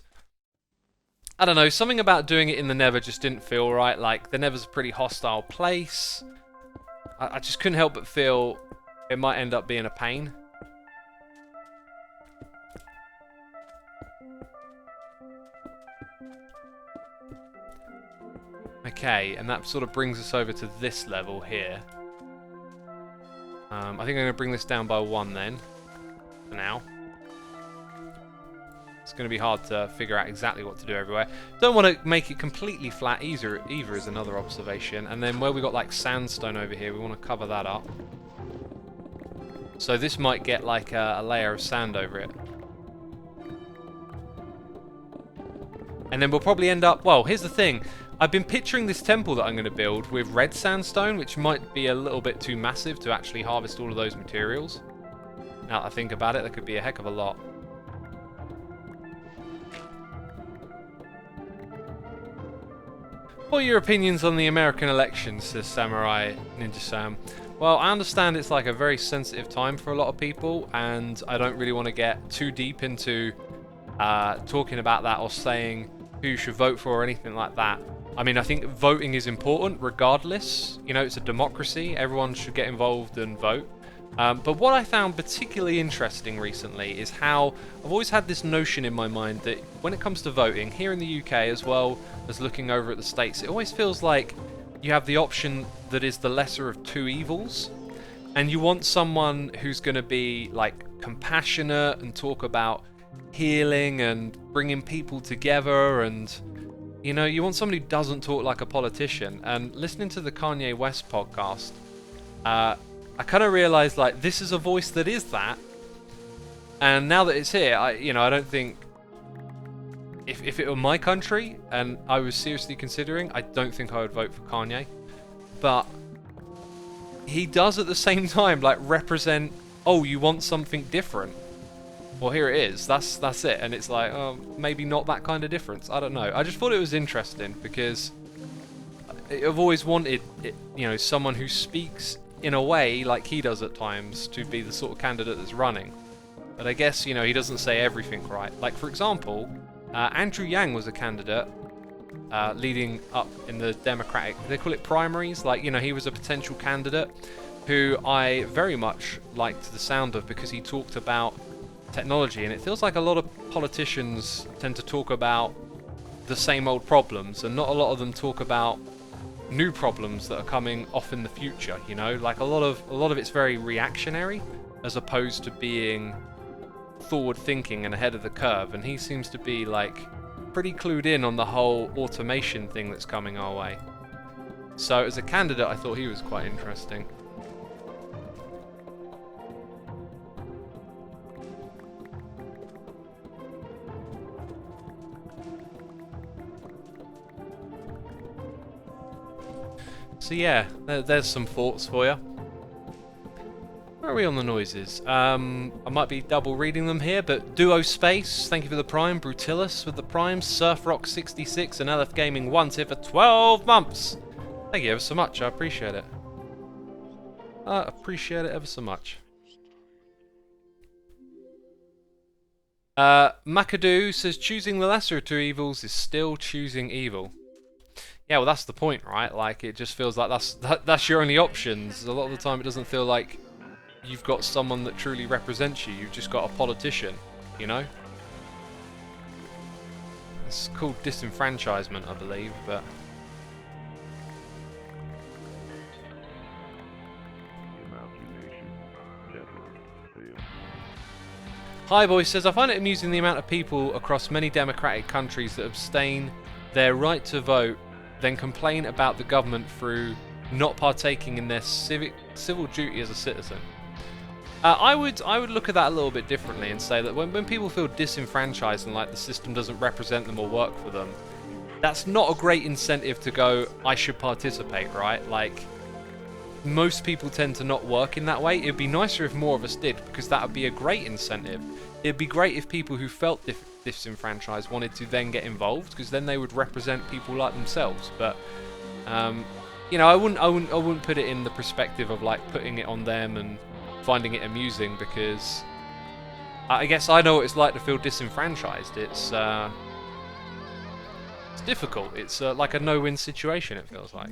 I don't know, something about doing it in the Nether just didn't feel right. Like, the Nether's a pretty hostile place. I just couldn't help but feel it might end up being a pain. Okay, and that sort of brings us over to this level here. I think I'm going to bring this down by 1 then, for now. It's going to be hard to figure out exactly what to do everywhere. Don't want to make it completely flat either is another observation. And then where we got like sandstone over here, we want to cover that up. So this might get like a layer of sand over it. And then we'll probably end up... Well, here's the thing. I've been picturing this temple that I'm going to build with red sandstone, which might be a little bit too massive to actually harvest all of those materials. Now that I think about it, that could be a heck of a lot. What are your opinions on the American elections, says Samurai Ninja Sam? Well, I understand it's like a very sensitive time for a lot of people, and I don't really want to get too deep into talking about that or saying who you should vote for or anything like that. I mean, I think voting is important regardless. You know, it's a democracy. Everyone should get involved and vote. But what I found particularly interesting recently is how I've always had this notion in my mind that when it comes to voting, here in the UK as well as looking over at the States, it always feels like you have the option that is the lesser of two evils. And you want someone who's going to be like compassionate and talk about healing and bringing people together, and you know, you want somebody who doesn't talk like a politician. And listening to the Kanye West podcast, I kind of realized like this is a voice that is that. And now that it's here, I don't think if it were my country and I was seriously considering, I don't think I would vote for Kanye. But he does at the same time like represent, oh, you want something different. Well, here it is. That's it. And it's like, oh, maybe not that kind of difference. I don't know. I just thought it was interesting because I've always wanted, someone who speaks in a way like he does at times to be the sort of candidate that's running. But I guess, he doesn't say everything right. Like, for example, Andrew Yang was a candidate leading up in the Democratic, they call it primaries. Like, he was a potential candidate who I very much liked the sound of because he talked about technology, and it feels like a lot of politicians tend to talk about the same old problems and not a lot of them talk about new problems that are coming off in the future. Like a lot of it's very reactionary as opposed to being forward thinking and ahead of the curve, and he seems to be like pretty clued in on the whole automation thing that's coming our way. So as a candidate, I thought he was quite interesting. So yeah, there's some thoughts for you. Where are we on the noises? I might be double reading them here, but Duo Space, thank you for the Prime. Brutilis with the Prime. Surfrock66 and LF Gaming 1 here for 12 months. Thank you ever so much, I appreciate it. I appreciate it ever so much. McAdoo says choosing the lesser of two evils is still choosing evil. Yeah, well that's the point, right? Like it just feels like that's your only options. A lot of the time it doesn't feel like you've got someone that truly represents you. You've just got a politician, It's called disenfranchisement, I believe, but Hi Boy says, I find it amusing the amount of people across many democratic countries that abstain their right to vote, then complain about the government through not partaking in their civil duty as a citizen. I would look at that a little bit differently and say that when people feel disenfranchised and like the system doesn't represent them or work for them, that's not a great incentive to go, I should participate, right? Like, most people tend to not work in that way. It'd be nicer if more of us did, because that would be a great incentive. It'd be great if people who felt disenfranchised wanted to then get involved, because then they would represent people like themselves. But I wouldn't put it in the perspective of like putting it on them and finding it amusing, because I guess I know what it's like to feel disenfranchised. It's difficult. It's like a no-win situation, it feels like.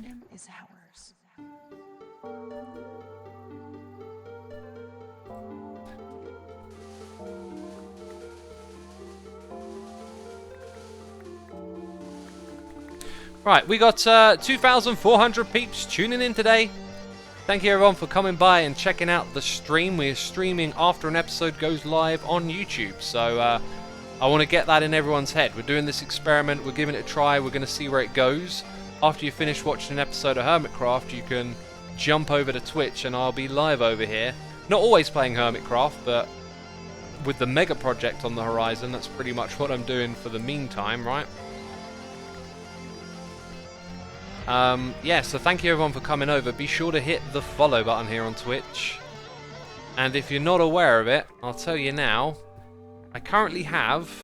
Right, we got 2,400 peeps tuning in today. Thank you everyone for coming by and checking out the stream. We're streaming after an episode goes live on YouTube. So I want to get that in everyone's head. We're doing this experiment. We're giving it a try. We're going to see where it goes. After you finish watching an episode of Hermitcraft, you can jump over to Twitch and I'll be live over here. Not always playing Hermitcraft, but with the mega project on the horizon, that's pretty much what I'm doing for the meantime, right? Yeah, so thank you everyone for coming over. Be sure to hit the follow button here on Twitch. And if you're not aware of it, I'll tell you now. I currently have